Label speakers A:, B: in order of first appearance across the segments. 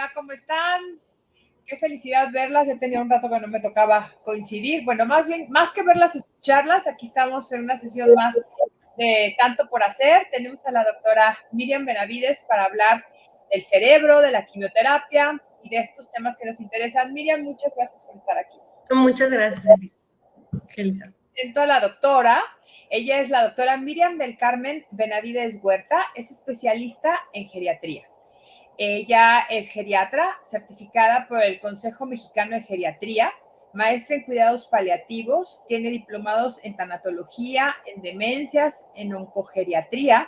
A: Hola, ¿cómo están? Qué felicidad verlas. Ya tenía un rato que no me tocaba coincidir. Bueno, más bien, más que verlas, escucharlas. Aquí estamos en una sesión más de Tanto por Hacer. Tenemos a la doctora Miriam Benavides para hablar del cerebro, de la quimioterapia y de estos temas que nos interesan. Miriam, muchas gracias por estar aquí.
B: Muchas gracias, Elisa.
A: Presento a la doctora. Ella es la doctora Miriam del Carmen Benavides Huerta. Es especialista en geriatría. Ella es geriatra, certificada por el Consejo Mexicano de Geriatría, maestra en cuidados paliativos, tiene diplomados en tanatología, en demencias, en oncogeriatría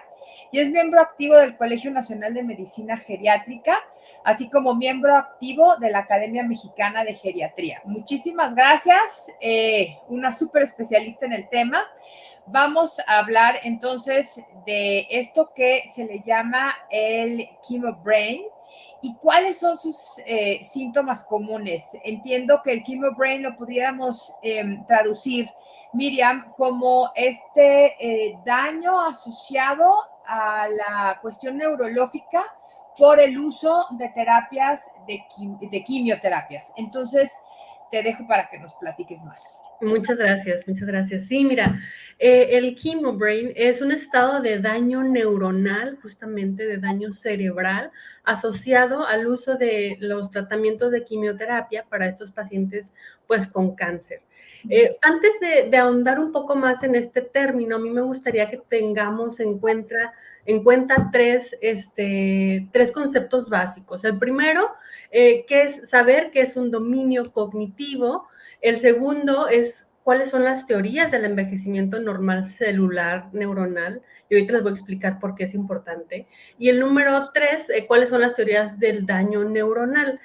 A: y es miembro activo del Colegio Nacional de Medicina Geriátrica, así como miembro activo de la Academia Mexicana de Geriatría. Muchísimas gracias, una súper especialista en el tema. Vamos a hablar entonces de esto que se le llama el chemo brain y cuáles son sus síntomas comunes. Entiendo que el chemo brain lo pudiéramos traducir, Miriam, como daño asociado a la cuestión neurológica por el uso de terapias de quimioterapias. Entonces, te dejo para que nos platiques más.
B: Muchas gracias, muchas gracias. Sí, mira, el chemo brain es un estado de daño neuronal, justamente de daño cerebral, asociado al uso de los tratamientos de quimioterapia para estos pacientes, pues, con cáncer. Antes de ahondar un poco más en este término, a mí me gustaría que tengamos en cuenta tres conceptos básicos. El primero, que es saber qué es un dominio cognitivo. El segundo es cuáles son las teorías del envejecimiento normal celular neuronal. Y ahorita les voy a explicar por qué es importante. Y el número 3, cuáles son las teorías del daño neuronal.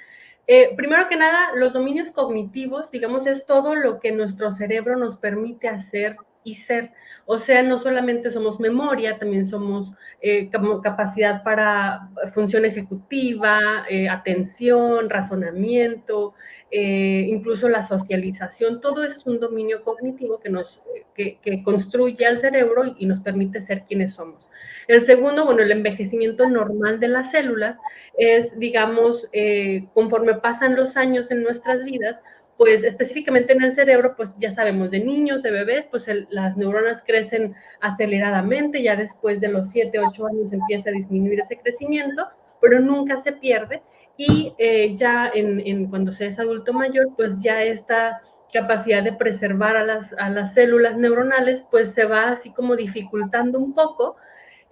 B: Primero que nada, los dominios cognitivos, digamos, es todo lo que nuestro cerebro nos permite hacer y ser. O sea, no solamente somos memoria, también somos capacidad para función ejecutiva, atención, razonamiento, incluso la socialización. Todo eso es un dominio cognitivo que construye al cerebro y nos permite ser quienes somos. El segundo, bueno, el envejecimiento normal de las células es, digamos, conforme pasan los años en nuestras vidas, pues específicamente en el cerebro, pues ya sabemos, de niños, de bebés, pues las neuronas crecen aceleradamente, ya después de los 7, 8 años empieza a disminuir ese crecimiento, pero nunca se pierde, y ya cuando se es adulto mayor, pues ya esta capacidad de preservar a las células neuronales, pues se va así como dificultando un poco,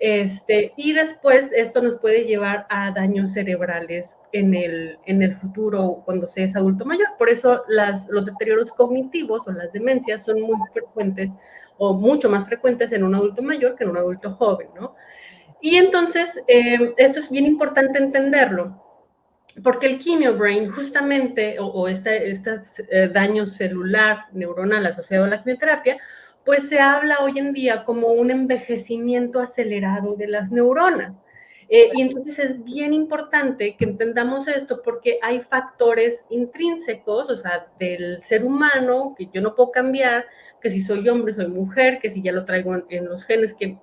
B: y después esto nos puede llevar a daños cerebrales en el futuro cuando se es adulto mayor. Por eso los deterioros cognitivos o las demencias son muy frecuentes o mucho más frecuentes en un adulto mayor que en un adulto joven, ¿no? Y entonces, esto es bien importante entenderlo, porque el chemo brain justamente, este daño celular neuronal asociado a la quimioterapia, pues se habla hoy en día como un envejecimiento acelerado de las neuronas. Y entonces es bien importante que entendamos esto porque hay factores intrínsecos, o sea, del ser humano, que yo no puedo cambiar, que si soy hombre, soy mujer, que si ya lo traigo en los genes, que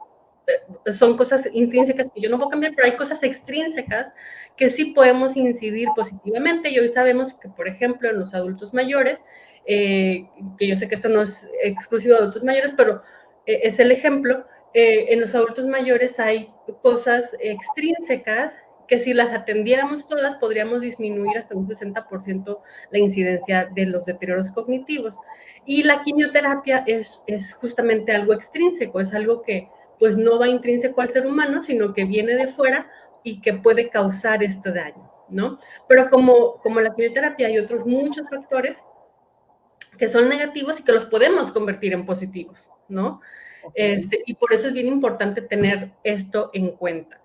B: son cosas intrínsecas que yo no puedo cambiar, pero hay cosas extrínsecas que sí podemos incidir positivamente. Y hoy sabemos que, por ejemplo, en los adultos mayores, que yo sé que esto no es exclusivo de adultos mayores, pero es el ejemplo, en los adultos mayores hay cosas extrínsecas que si las atendiéramos todas podríamos disminuir hasta un 60% la incidencia de los deterioros cognitivos. Y la quimioterapia es justamente algo extrínseco, es algo que pues no va intrínseco al ser humano, sino que viene de fuera y que puede causar este daño, ¿no? Pero como la quimioterapia hay otros muchos factores que son negativos y que los podemos convertir en positivos, ¿no? Y por eso es bien importante tener esto en cuenta.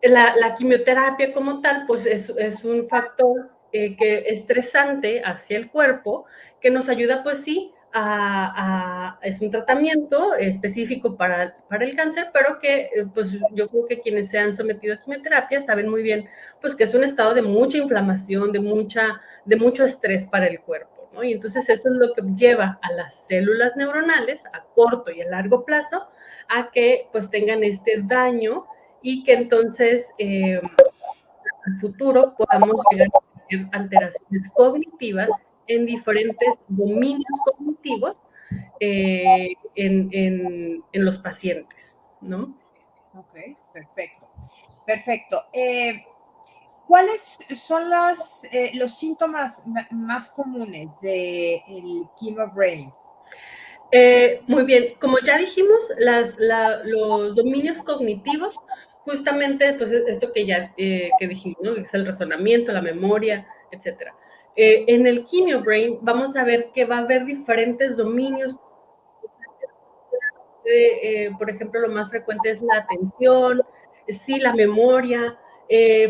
B: La quimioterapia como tal, pues es un factor que estresante hacia el cuerpo, que nos ayuda, pues sí, es un tratamiento específico para el cáncer, pero que pues yo creo que quienes se han sometido a quimioterapia saben muy bien pues que es un estado de mucha inflamación, de mucho estrés para el cuerpo, ¿no? Y entonces eso es lo que lleva a las células neuronales a corto y a largo plazo a que pues tengan este daño y que entonces al futuro podamos llegar a tener alteraciones cognitivas en diferentes dominios cognitivos en los pacientes, ¿no?
A: Ok, perfecto. Perfecto. ¿Cuáles son los síntomas más comunes del chemo brain?
B: Muy bien, como ya dijimos, los dominios cognitivos, justamente, pues esto que ya que dijimos, ¿no? Es el razonamiento, la memoria, etcétera. En el Quimio Brain vamos a ver que va a haber diferentes dominios. Por ejemplo, lo más frecuente es la atención, sí, la memoria,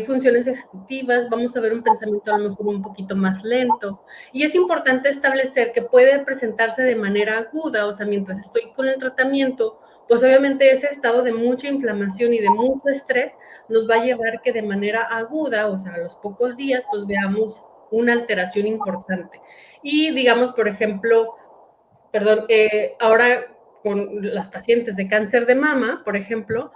B: funciones ejecutivas, vamos a ver un pensamiento a lo mejor un poquito más lento. Y es importante establecer que puede presentarse de manera aguda, o sea, mientras estoy con el tratamiento, pues obviamente ese estado de mucha inflamación y de mucho estrés nos va a llevar que de manera aguda, o sea, a los pocos días, pues veamos una alteración importante. Y digamos, por ejemplo, perdón, ahora con las pacientes de cáncer de mama, por ejemplo,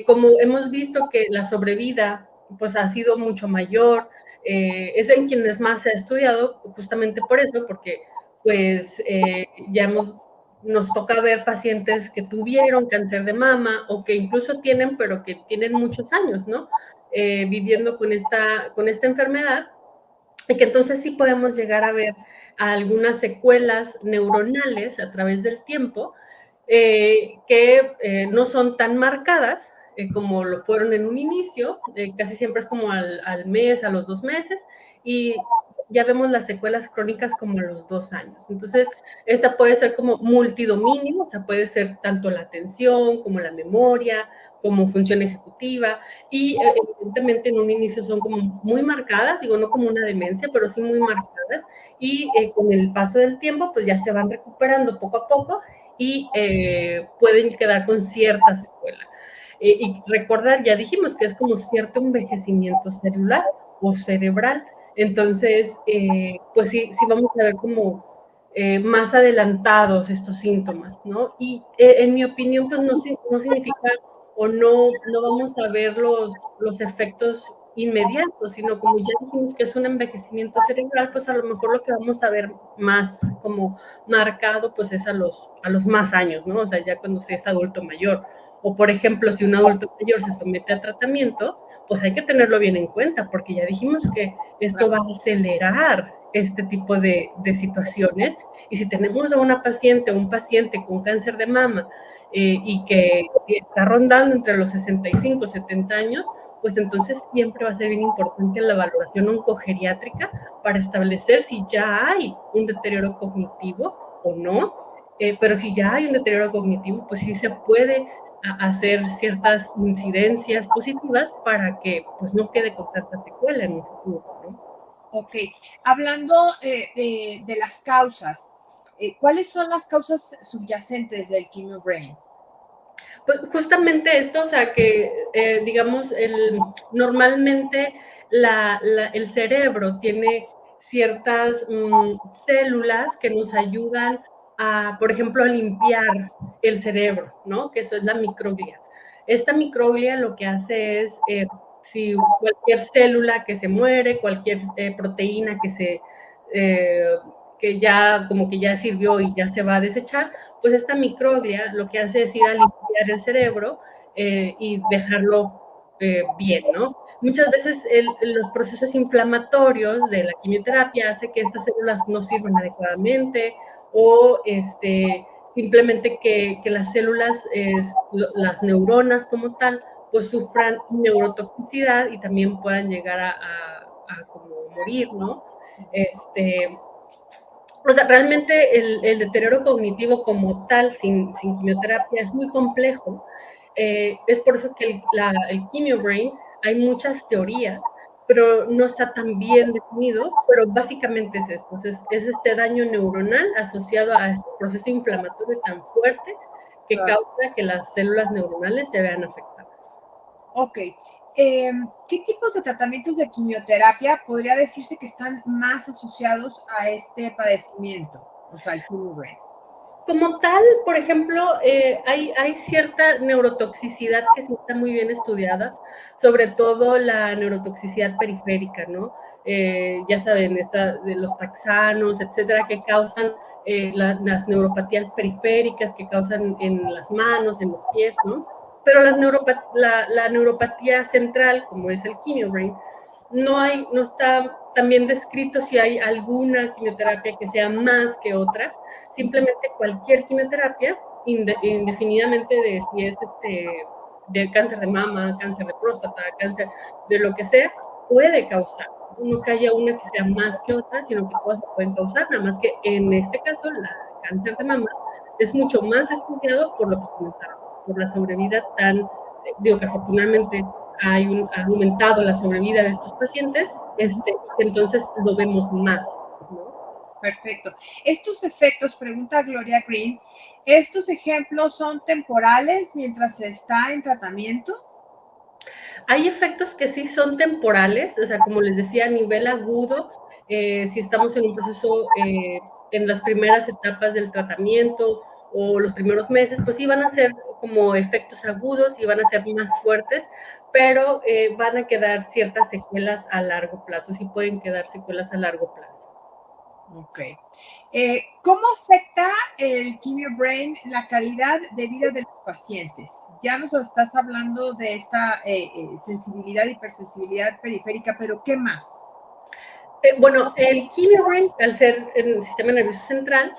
B: como hemos visto que la sobrevida pues ha sido mucho mayor, es en quienes más se ha estudiado, justamente por eso, porque pues ya nos toca ver pacientes que tuvieron cáncer de mama o que incluso tienen, pero que tienen muchos años, ¿no? Viviendo con esta enfermedad, y que entonces sí podemos llegar a ver algunas secuelas neuronales a través del tiempo que no son tan marcadas como lo fueron en un inicio, casi siempre es como al mes, a los 2 meses, y ya vemos las secuelas crónicas como a los 2 años. Entonces, esta puede ser como multidominio, o sea, puede ser tanto la atención como la memoria, como función ejecutiva, y evidentemente en un inicio son como muy marcadas, digo, no como una demencia, pero sí muy marcadas, y con el paso del tiempo, pues ya se van recuperando poco a poco y pueden quedar con cierta secuela. Y recordar, ya dijimos que es como cierto envejecimiento celular o cerebral. Entonces, pues sí, sí vamos a ver como más adelantados estos síntomas, ¿no? Y en mi opinión, pues no significa o no vamos a ver los efectos inmediatos, sino como ya dijimos que es un envejecimiento cerebral, pues a lo mejor lo que vamos a ver más como marcado, pues es a los más años, ¿no? O sea, ya cuando se es adulto mayor. O, por ejemplo, si un adulto mayor se somete a tratamiento, pues hay que tenerlo bien en cuenta, porque ya dijimos que esto va a acelerar este tipo de situaciones. Y si tenemos a una paciente o un paciente con cáncer de mama y que está rondando entre los 65 y 70 años, pues entonces siempre va a ser bien importante la valoración oncogeriátrica para establecer si ya hay un deterioro cognitivo o no, pero si ya hay un deterioro cognitivo, pues sí se puede hacer ciertas incidencias positivas para que pues no quede con tanta secuela en un futuro, ¿no?
A: Ok, hablando de las causas, ¿cuáles son las causas subyacentes del chemo brain?
B: Pues justamente esto, o sea, que digamos, normalmente el cerebro tiene ciertas células que nos ayudan a, por ejemplo, a limpiar el cerebro, ¿no? Que eso es la microglia. Esta microglia lo que hace es, si cualquier célula que se muere, cualquier proteína eh, que ya como que ya sirvió y ya se va a desechar, pues esta microglia lo que hace es ir a limpiar el cerebro y dejarlo bien, ¿no? Muchas veces los procesos inflamatorios de la quimioterapia hace que estas células no sirvan adecuadamente o simplemente que las células, las neuronas como tal, pues sufran neurotoxicidad y también puedan llegar a como morir, ¿no? O sea, realmente el deterioro cognitivo como tal, sin quimioterapia, es muy complejo. Es por eso que el Chemio Brain, hay muchas teorías, pero no está tan bien definido, pero básicamente es esto, es este daño neuronal asociado a este proceso inflamatorio tan fuerte que causa que las células neuronales se vean afectadas.
A: Ok. ¿Qué tipos de tratamientos de quimioterapia podría decirse que están más asociados a este padecimiento, o sea, al chemo brain?
B: Como tal, por ejemplo, hay cierta neurotoxicidad que sí está muy bien estudiada, sobre todo la neurotoxicidad periférica, ¿no? Ya saben, de los taxanos, etcétera, que causan las neuropatías periféricas, que causan en las manos, en los pies, ¿no? Pero la neuropatía central, como es el quimio brain, no está también descrito si hay alguna quimioterapia que sea más que otra. Simplemente cualquier quimioterapia, indefinidamente de si es de cáncer de mama, cáncer de próstata, cáncer de lo que sea, puede causar. No que haya una que sea más que otra, sino que todas se pueden causar, nada más que en este caso la cáncer de mama es mucho más estudiado por lo que comentaba, por la sobrevida tan, digo que afortunadamente ha aumentado la sobrevida de estos pacientes, entonces lo vemos más, ¿no?
A: Perfecto. Estos efectos, pregunta Gloria Green, ¿estos ejemplos son temporales mientras se está en tratamiento?
B: Hay efectos que sí son temporales, o sea, como les decía, a nivel agudo, si estamos en un proceso, en las primeras etapas del tratamiento o los primeros meses, pues sí van a ser como efectos agudos y van a ser más fuertes, pero van a quedar ciertas secuelas a largo plazo, sí pueden quedar secuelas a largo plazo.
A: Ok. ¿Cómo afecta el quimio brain la calidad de vida de los pacientes? Ya nos estás hablando de esta sensibilidad, hipersensibilidad periférica, pero ¿qué más?
B: Bueno, el quimio brain, al ser en el sistema nervioso central,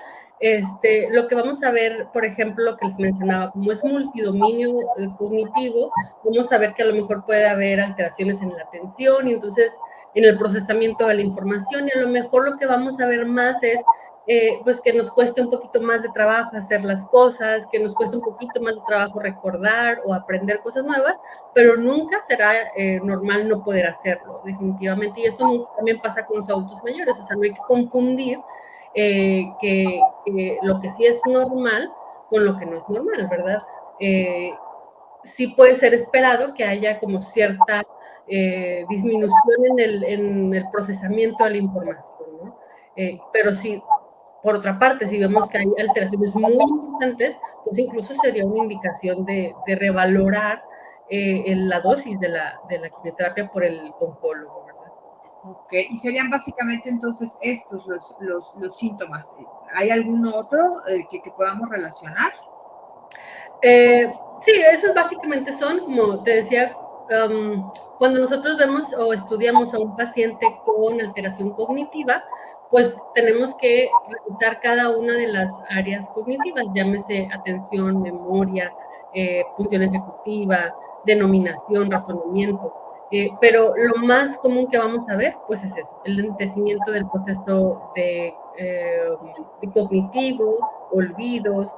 B: lo que vamos a ver, por ejemplo, lo que les mencionaba, como es multidominio cognitivo, vamos a ver que a lo mejor puede haber alteraciones en la atención y entonces en el procesamiento de la información, y a lo mejor lo que vamos a ver más es pues que nos cueste un poquito más de trabajo hacer las cosas, que nos cueste un poquito más de trabajo recordar o aprender cosas nuevas, pero nunca será normal no poder hacerlo, definitivamente. Y esto también pasa con los adultos mayores, o sea, no hay que confundir que lo que sí es normal con lo que no es normal, ¿verdad? Sí puede ser esperado que haya como cierta disminución en el procesamiento de la información, ¿no? Pero sí, por otra parte, si vemos que hay alteraciones muy importantes, pues incluso sería una indicación de revalorar la dosis de la quimioterapia por el oncólogo, ¿verdad?
A: Ok, y serían básicamente entonces estos los síntomas. ¿Hay algún otro que podamos relacionar?
B: Sí, esos básicamente son, como te decía, cuando nosotros vemos o estudiamos a un paciente con alteración cognitiva, pues tenemos que revisar cada una de las áreas cognitivas, llámese atención, memoria, función ejecutiva, denominación, razonamiento. Pero lo más común que vamos a ver, pues es eso, el lentecimiento del proceso de cognitivo, olvidos,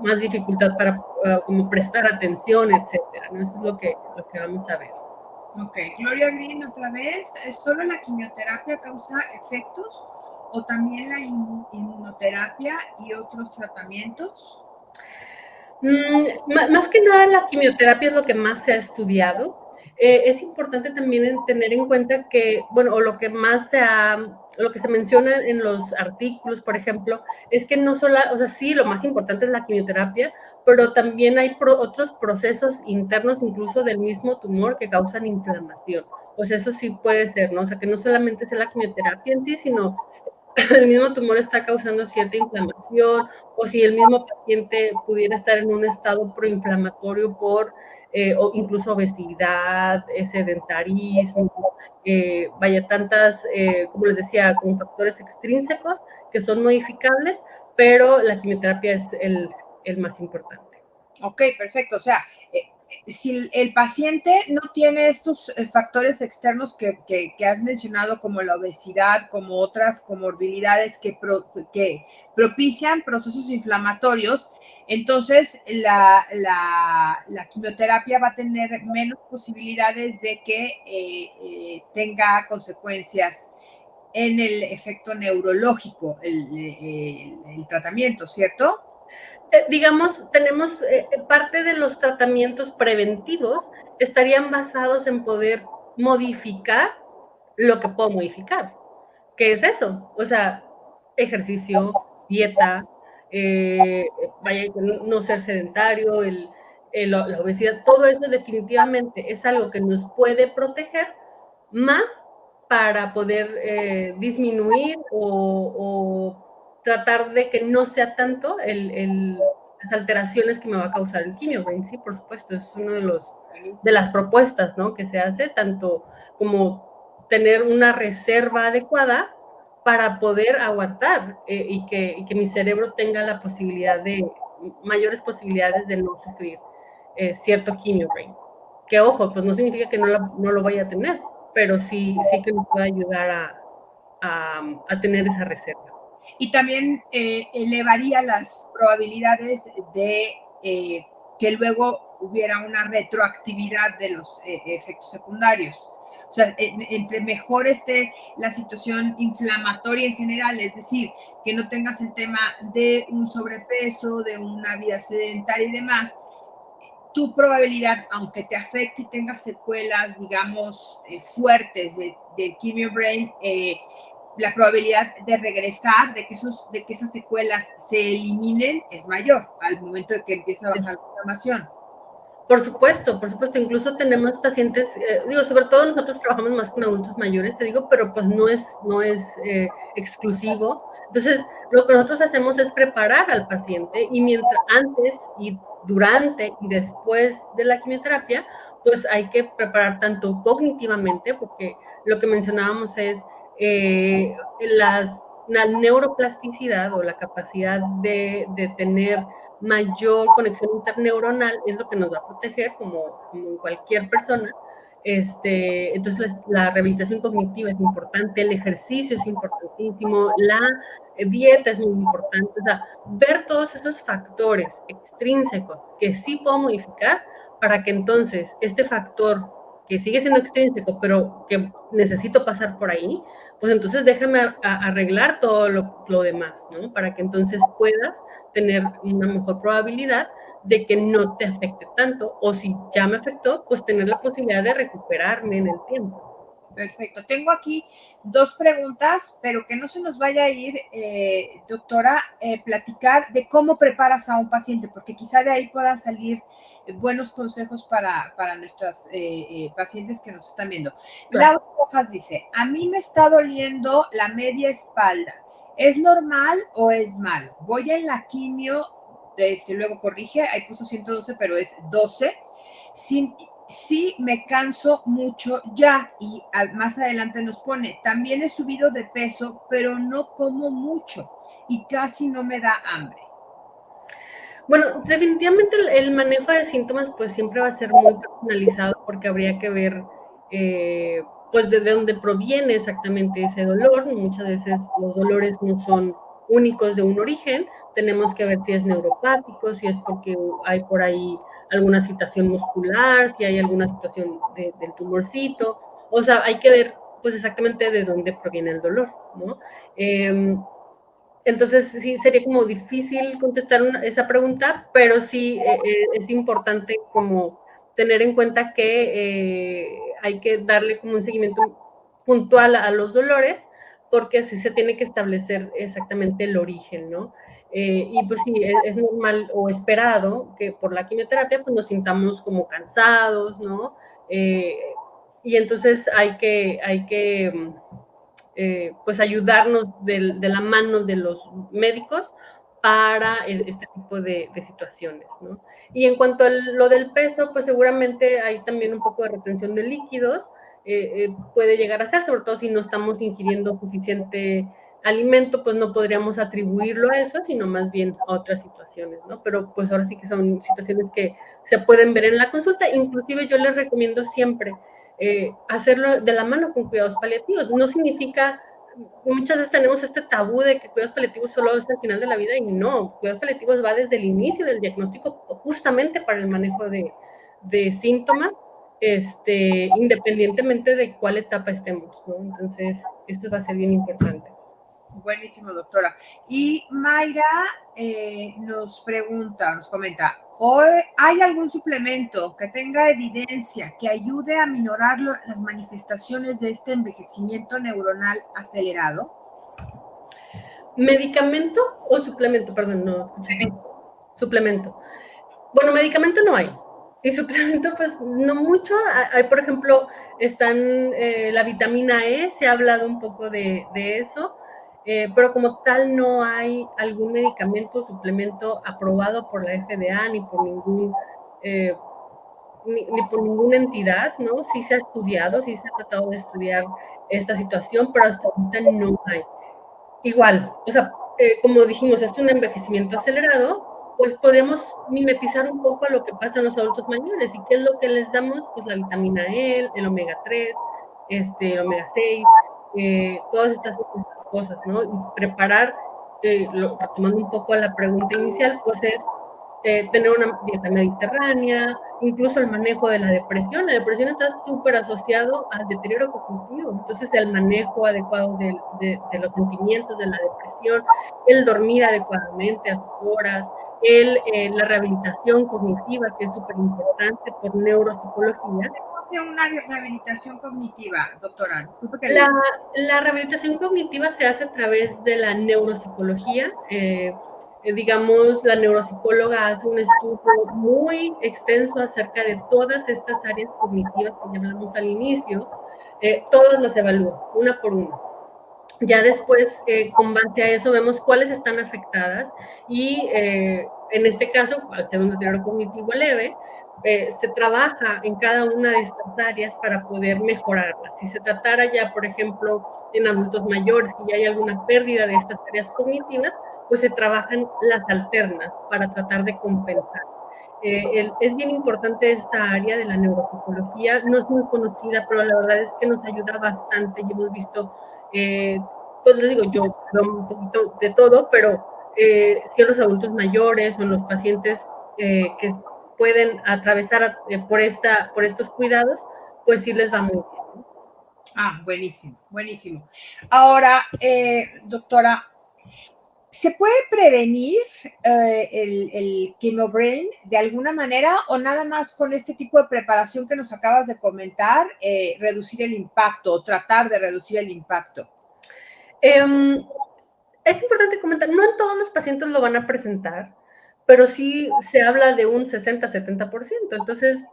B: más dificultad para como prestar atención, etcétera, ¿no? Eso es lo que vamos a ver.
A: Ok, Gloria Green, otra vez, ¿es solo la quimioterapia causa efectos o también la inmunoterapia y otros tratamientos?
B: Más que nada la quimioterapia es lo que más se ha estudiado. Es importante también tener en cuenta que, bueno, o lo que se menciona en los artículos, por ejemplo, es que no solo, o sea, sí, lo más importante es la quimioterapia, pero también hay otros procesos internos, incluso del mismo tumor, que causan inflamación. O sea, eso sí puede ser, ¿no? O sea, que no solamente es la quimioterapia en sí, sino el mismo tumor está causando cierta inflamación, o si el mismo paciente pudiera estar en un estado proinflamatorio o incluso obesidad, sedentarismo, vaya, tantas, como les decía, como factores extrínsecos que son modificables, pero la quimioterapia es el más importante.
A: Ok, perfecto. O sea, si el paciente no tiene estos factores externos que has mencionado, como la obesidad, como otras comorbilidades que propician procesos inflamatorios, entonces la quimioterapia va a tener menos posibilidades de que tenga consecuencias en el efecto neurológico, el tratamiento, ¿cierto?
B: Digamos, tenemos parte de los tratamientos preventivos estarían basados en poder modificar lo que puedo modificar. ¿Qué es eso? O sea, ejercicio, dieta, vaya, no ser sedentario, la obesidad, todo eso definitivamente es algo que nos puede proteger más para poder disminuir o tratar de que no sea tanto las alteraciones que me va a causar el quimio brain. Sí, por supuesto, es uno de las propuestas, ¿no?, que se hace, tanto como tener una reserva adecuada para poder aguantar y que mi cerebro tenga la posibilidad mayores posibilidades de no sufrir cierto quimio brain. Que ojo, pues no significa que no lo vaya a tener, pero sí que nos puede ayudar a tener esa reserva.
A: Y también elevaría las probabilidades de que luego hubiera una retroactividad de los efectos secundarios. O sea, entre mejor esté la situación inflamatoria en general, es decir, que no tengas el tema de un sobrepeso, de una vida sedentaria y demás, tu probabilidad, aunque te afecte y tengas secuelas, digamos, fuertes del quimio brain, la probabilidad de regresar, de que esas secuelas se eliminen, es mayor al momento de que empieza a bajar la inflamación.
B: Por supuesto, incluso tenemos pacientes, sobre todo nosotros trabajamos más con adultos mayores, te digo, pero pues no es exclusivo. Entonces, lo que nosotros hacemos es preparar al paciente y mientras antes y durante y después de la quimioterapia, pues hay que preparar tanto cognitivamente, porque lo que mencionábamos es la neuroplasticidad o la capacidad de tener mayor conexión interneuronal es lo que nos va a proteger como en cualquier persona. Entonces la rehabilitación cognitiva es importante, el ejercicio es importantísimo, la dieta es muy importante, o sea, ver todos esos factores extrínsecos que sí puedo modificar para que entonces este factor que sigue siendo extrínseco, pero que necesito pasar por ahí, pues entonces déjame arreglar todo lo demás, ¿no? Para que entonces puedas tener una mejor probabilidad de que no te afecte tanto, o si ya me afectó, pues tener la posibilidad de recuperarme en el tiempo.
A: Perfecto. Tengo aquí dos preguntas, pero que no se nos vaya a ir, doctora, platicar de cómo preparas a un paciente, porque quizá de ahí puedan salir buenos consejos para nuestras pacientes que nos están viendo. Claro. Laura Rojas dice, a mí me está doliendo la media espalda. ¿Es normal o es malo? Voy en la quimio, luego corrige, ahí puso 112, pero es 12. Sí, me canso mucho ya, y más adelante nos pone, también he subido de peso, pero no como mucho y casi no me da hambre.
B: Bueno, definitivamente el manejo de síntomas pues siempre va a ser muy personalizado porque habría que ver pues de dónde proviene exactamente ese dolor. Muchas veces los dolores no son únicos de un origen, tenemos que ver si es neuropático, si es porque hay por ahí alguna situación muscular, si hay alguna situación del tumorcito, o sea, hay que ver pues exactamente de dónde proviene el dolor, ¿no? Entonces, sí, sería como difícil contestar esa pregunta, pero sí es importante como tener en cuenta que hay que darle como un seguimiento puntual a los dolores, porque así se tiene que establecer exactamente el origen, ¿no? Y pues sí, es normal o esperado que por la quimioterapia pues nos sintamos como cansados, ¿no? Y entonces hay que pues ayudarnos de la mano de los médicos para este tipo de situaciones, ¿no? Y en cuanto a lo del peso, pues seguramente hay también un poco de retención de líquidos, puede llegar a ser, sobre todo si no estamos ingiriendo suficiente alimento, pues no podríamos atribuirlo a eso, sino más bien a otras situaciones, ¿no? Pero pues ahora sí que son situaciones que se pueden ver en la consulta, inclusive yo les recomiendo siempre hacerlo de la mano con cuidados paliativos. No significa, muchas veces tenemos este tabú de que cuidados paliativos solo es al final de la vida, y no, cuidados paliativos va desde el inicio del diagnóstico justamente para el manejo de síntomas, independientemente de cuál etapa estemos, ¿no? Entonces, esto va a ser bien importante.
A: Buenísimo, doctora. Y Mayra nos comenta, ¿hay algún suplemento que tenga evidencia que ayude a minorar las manifestaciones de este envejecimiento neuronal acelerado?
B: ¿Medicamento o suplemento? Perdón, no escuché. Suplemento. Bueno, medicamento no hay. Y suplemento, pues no mucho. Hay, por ejemplo, están la vitamina E, se ha hablado un poco de eso, pero como tal no hay algún medicamento o suplemento aprobado por la FDA ni por ni por ninguna entidad, ¿no? Sí se ha estudiado, sí se ha tratado de estudiar esta situación, pero hasta ahorita no hay. Igual, o sea, como dijimos, es un envejecimiento acelerado, pues podemos mimetizar un poco a lo que pasa en los adultos mayores. ¿Y qué es lo que les damos? Pues la vitamina E, el omega 3, el omega 6, todas estas cosas, ¿no? Y preparar, retomando un poco a la pregunta inicial, pues es tener una dieta mediterránea, incluso el manejo de la depresión. La depresión está súper asociado al deterioro cognitivo, entonces el manejo adecuado de los sentimientos de la depresión, el dormir adecuadamente a sus horas, la rehabilitación cognitiva, que es súper importante por neuropsicología.
A: ¿Cómo hace una rehabilitación cognitiva, doctora?
B: La rehabilitación cognitiva se hace a través de la neuropsicología. Digamos, la neuropsicóloga hace un estudio muy extenso acerca de todas estas áreas cognitivas que ya hablamos al inicio, todas las evalúa, una por una. Ya después, con base a eso, vemos cuáles están afectadas y en este caso, al ser un deterioro cognitivo leve, se trabaja en cada una de estas áreas para poder mejorarlas. Si se tratara ya, por ejemplo, en adultos mayores, que ya hay alguna pérdida de estas áreas cognitivas, pues se trabajan las alternas para tratar de compensar. Es bien importante esta área de la neuropsicología, no es muy conocida, pero la verdad es que nos ayuda bastante y hemos visto, pues les digo, yo veo un poquito de todo, pero si a los adultos mayores o los pacientes que pueden atravesar por estos cuidados, pues sí les va muy bien.
A: Ah, buenísimo, buenísimo. Ahora, doctora, ¿se puede prevenir el chemobrain de alguna manera o nada más con este tipo de preparación que nos acabas de comentar, reducir el impacto o tratar de reducir el impacto?
B: Es importante comentar, no en todos los pacientes lo van a presentar, pero sí se habla de un 60-70%. Entonces,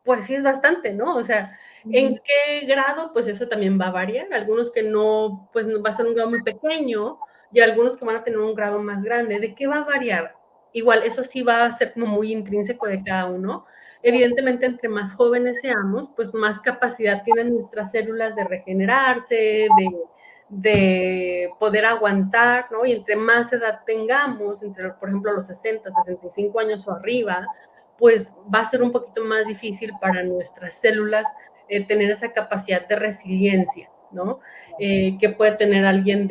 B: pues sí es bastante, ¿no? O sea, ¿en qué grado? Pues eso también va a variar. Algunos que no, pues va a ser un grado muy pequeño y algunos que van a tener un grado más grande. ¿De qué va a variar? Igual, eso sí va a ser como muy intrínseco de cada uno. Evidentemente, entre más jóvenes seamos, pues más capacidad tienen nuestras células de regenerarse, de poder aguantar, ¿no? Y entre más edad tengamos, entre, por ejemplo, los 60, 65 años o arriba, pues va a ser un poquito más difícil para nuestras células tener esa capacidad de resiliencia, ¿no? Que puede tener alguien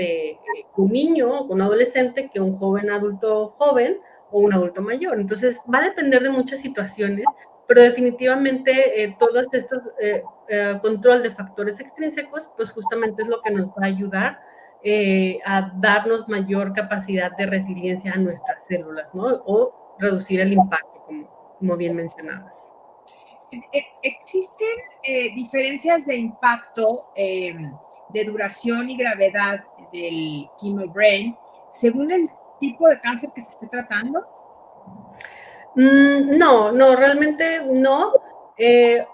B: un niño, un adolescente, que un joven adulto joven o un adulto mayor. Entonces, va a depender de muchas situaciones, pero definitivamente todos estos control de factores extrínsecos, pues justamente es lo que nos va a ayudar a darnos mayor capacidad de resiliencia a nuestras células, ¿no? O reducir el impacto, como bien mencionabas.
A: ¿Existen diferencias de impacto, de duración y gravedad del chemobrain según el tipo de cáncer que se esté tratando?
B: No, realmente no.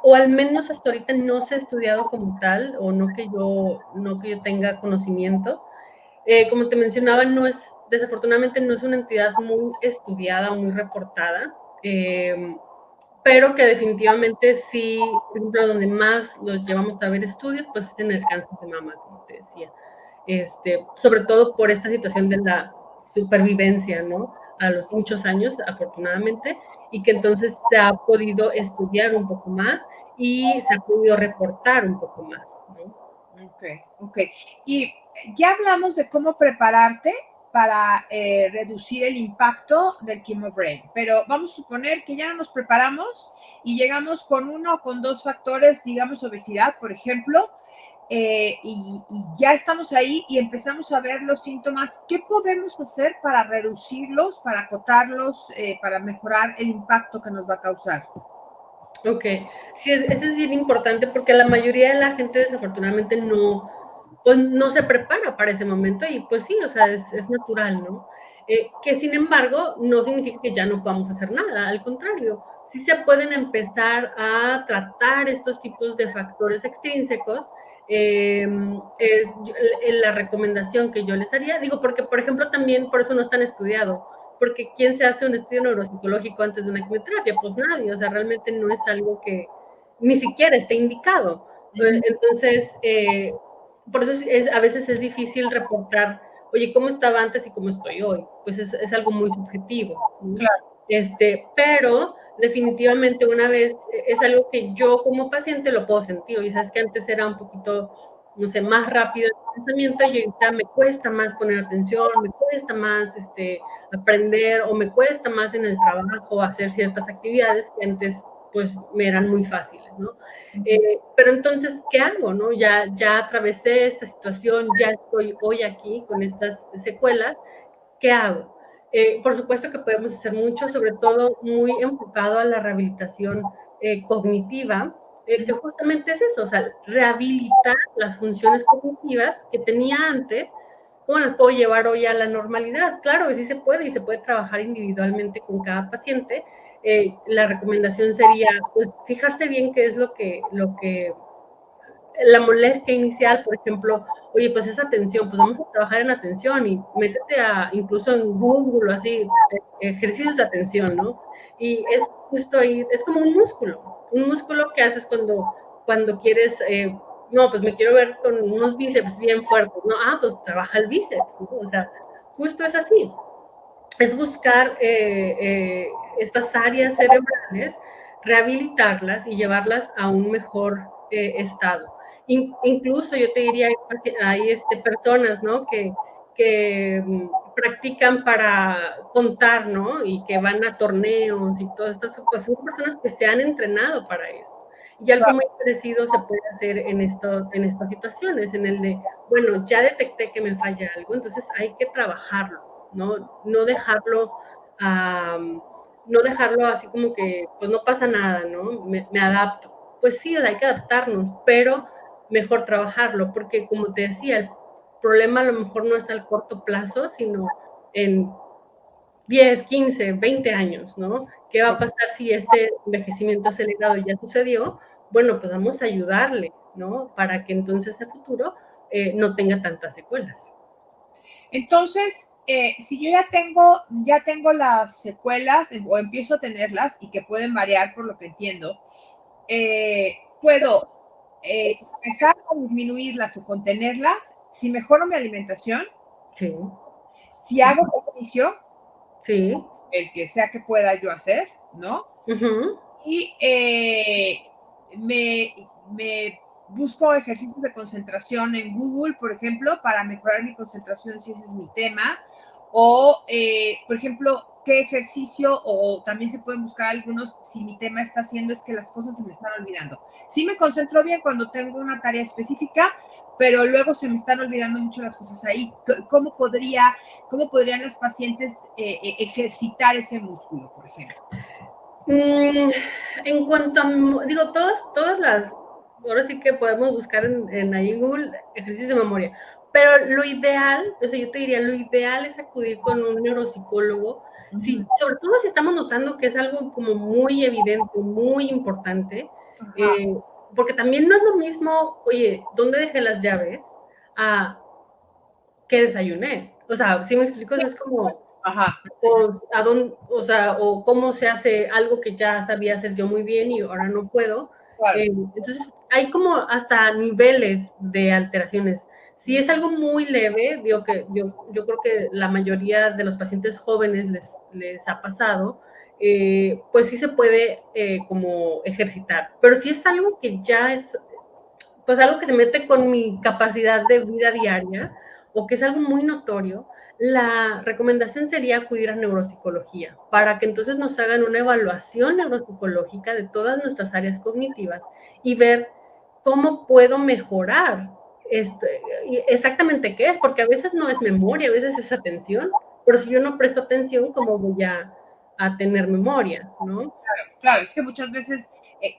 B: O al menos hasta ahorita no se ha estudiado como tal, o no que yo tenga conocimiento. Como te mencionaba, desafortunadamente no es una entidad muy estudiada o muy reportada, pero que definitivamente sí, por ejemplo, donde más los llevamos a ver estudios, pues es en el cáncer de mama, como te decía. Sobre todo por esta situación de la supervivencia, ¿no? A los muchos años, afortunadamente, y que entonces se ha podido estudiar un poco más y se ha podido reportar un poco más, ¿no?
A: Ok. Y ya hablamos de cómo prepararte para reducir el impacto del chemobrain, pero vamos a suponer que ya no nos preparamos y llegamos con uno o con dos factores, digamos obesidad, por ejemplo, y ya estamos ahí y empezamos a ver los síntomas. ¿Qué podemos hacer para reducirlos, para acotarlos, para mejorar el impacto que nos va a causar?
B: Ok, sí, eso es bien importante porque la mayoría de la gente desafortunadamente no pues no se prepara para ese momento y pues sí, o sea, es natural, ¿no? Que sin embargo no significa que ya no podamos hacer nada, al contrario, sí se pueden empezar a tratar estos tipos de factores extrínsecos. Es la recomendación que yo les haría, digo, porque por ejemplo también por eso no están estudiado, porque ¿quién se hace un estudio neuropsicológico antes de una quimioterapia? Pues nadie, o sea, realmente no es algo que ni siquiera esté indicado. Entonces, por eso a veces es difícil reportar, oye, ¿cómo estaba antes y cómo estoy hoy? Pues es algo muy subjetivo, ¿no?
A: Claro.
B: Pero definitivamente una vez es algo que yo como paciente lo puedo sentir, y sabes que antes era un poquito, no sé, más rápido el pensamiento y ahorita me cuesta más poner atención, me cuesta más aprender o me cuesta más en el trabajo hacer ciertas actividades que antes pues me eran muy fáciles, ¿no? Pero entonces, ¿qué hago? ¿No? Ya atravesé esta situación, ya estoy hoy aquí con estas secuelas, ¿qué hago? Por supuesto que podemos hacer mucho, sobre todo muy enfocado a la rehabilitación cognitiva, que justamente es eso, o sea, rehabilitar las funciones cognitivas que tenía antes, ¿cómo las puedo llevar hoy a la normalidad? Claro que sí se puede y se puede trabajar individualmente con cada paciente. La recomendación sería, pues, fijarse bien qué es lo que la molestia inicial, por ejemplo, oye, pues esa atención, pues vamos a trabajar en atención y métete incluso en Google o así, ejercicios de atención, ¿no? Y es justo ahí, es como un músculo que haces cuando quieres, no, pues me quiero ver con unos bíceps bien fuertes, ¿no? Pues trabaja el bíceps, ¿no? O sea, justo es así. Es buscar estas áreas cerebrales, rehabilitarlas y llevarlas a un mejor estado. Incluso yo te diría, hay personas, ¿no? que practican para contar, ¿no? Y que van a torneos y todo esto, pues son personas que se han entrenado para eso. Y algo muy parecido se puede hacer en estas situaciones, en el de, bueno, ya detecté que me falla algo, entonces hay que trabajarlo, no dejarlo, no dejarlo así como que, pues no pasa nada, ¿no? Me adapto. Pues sí, hay que adaptarnos, pero mejor trabajarlo, porque como te decía, el problema a lo mejor no es al corto plazo, sino en 10, 15, 20 años, ¿no? ¿Qué va a pasar si este envejecimiento acelerado ya sucedió? Bueno, pues vamos a ayudarle, ¿no? Para que entonces a futuro no tenga tantas secuelas.
A: Entonces, si yo ya tengo las secuelas o empiezo a tenerlas y que pueden variar por lo que entiendo, puedo empezar a disminuirlas o contenerlas si mejoro mi alimentación,
B: Sí.
A: si hago ejercicio,
B: Sí.
A: el que sea que pueda yo hacer, ¿no? Y me busco ejercicios de concentración en Google, por ejemplo, para mejorar mi concentración si ese es mi tema. O, por ejemplo, qué ejercicio, o también se pueden buscar algunos si mi tema está haciendo es que las cosas se me están olvidando. Sí me concentro bien cuando tengo una tarea específica, pero luego se me están olvidando mucho las cosas ahí. ¿Cómo podrían las pacientes ejercitar ese músculo, por ejemplo?
B: En cuanto a, digo, todas las, ahora sí que podemos buscar en ahí Google ejercicios de memoria, pero lo ideal, o sea, yo te diría, lo ideal es acudir con un neuropsicólogo, sobre todo si estamos notando que es algo como muy evidente, muy importante, porque también no es lo mismo, oye, ¿dónde dejé las llaves? A qué desayuné. O sea, si me explico, es como, o cómo se hace algo que ya sabía hacer yo muy bien y ahora no puedo.
A: Claro.
B: Entonces, hay como hasta niveles de alteraciones. Si es algo muy leve, digo que yo creo que la mayoría de los pacientes jóvenes les ha pasado, pues sí se puede como ejercitar. Pero si es algo que ya es, pues algo que se mete con mi capacidad de vida diaria o que es algo muy notorio, la recomendación sería acudir a neuropsicología para que entonces nos hagan una evaluación neuropsicológica de todas nuestras áreas cognitivas y ver cómo puedo mejorar esto, exactamente qué es, porque a veces no es memoria, a veces es atención, pero si yo no presto atención, ¿cómo voy a a tener memoria, ¿no?
A: Claro, es que muchas veces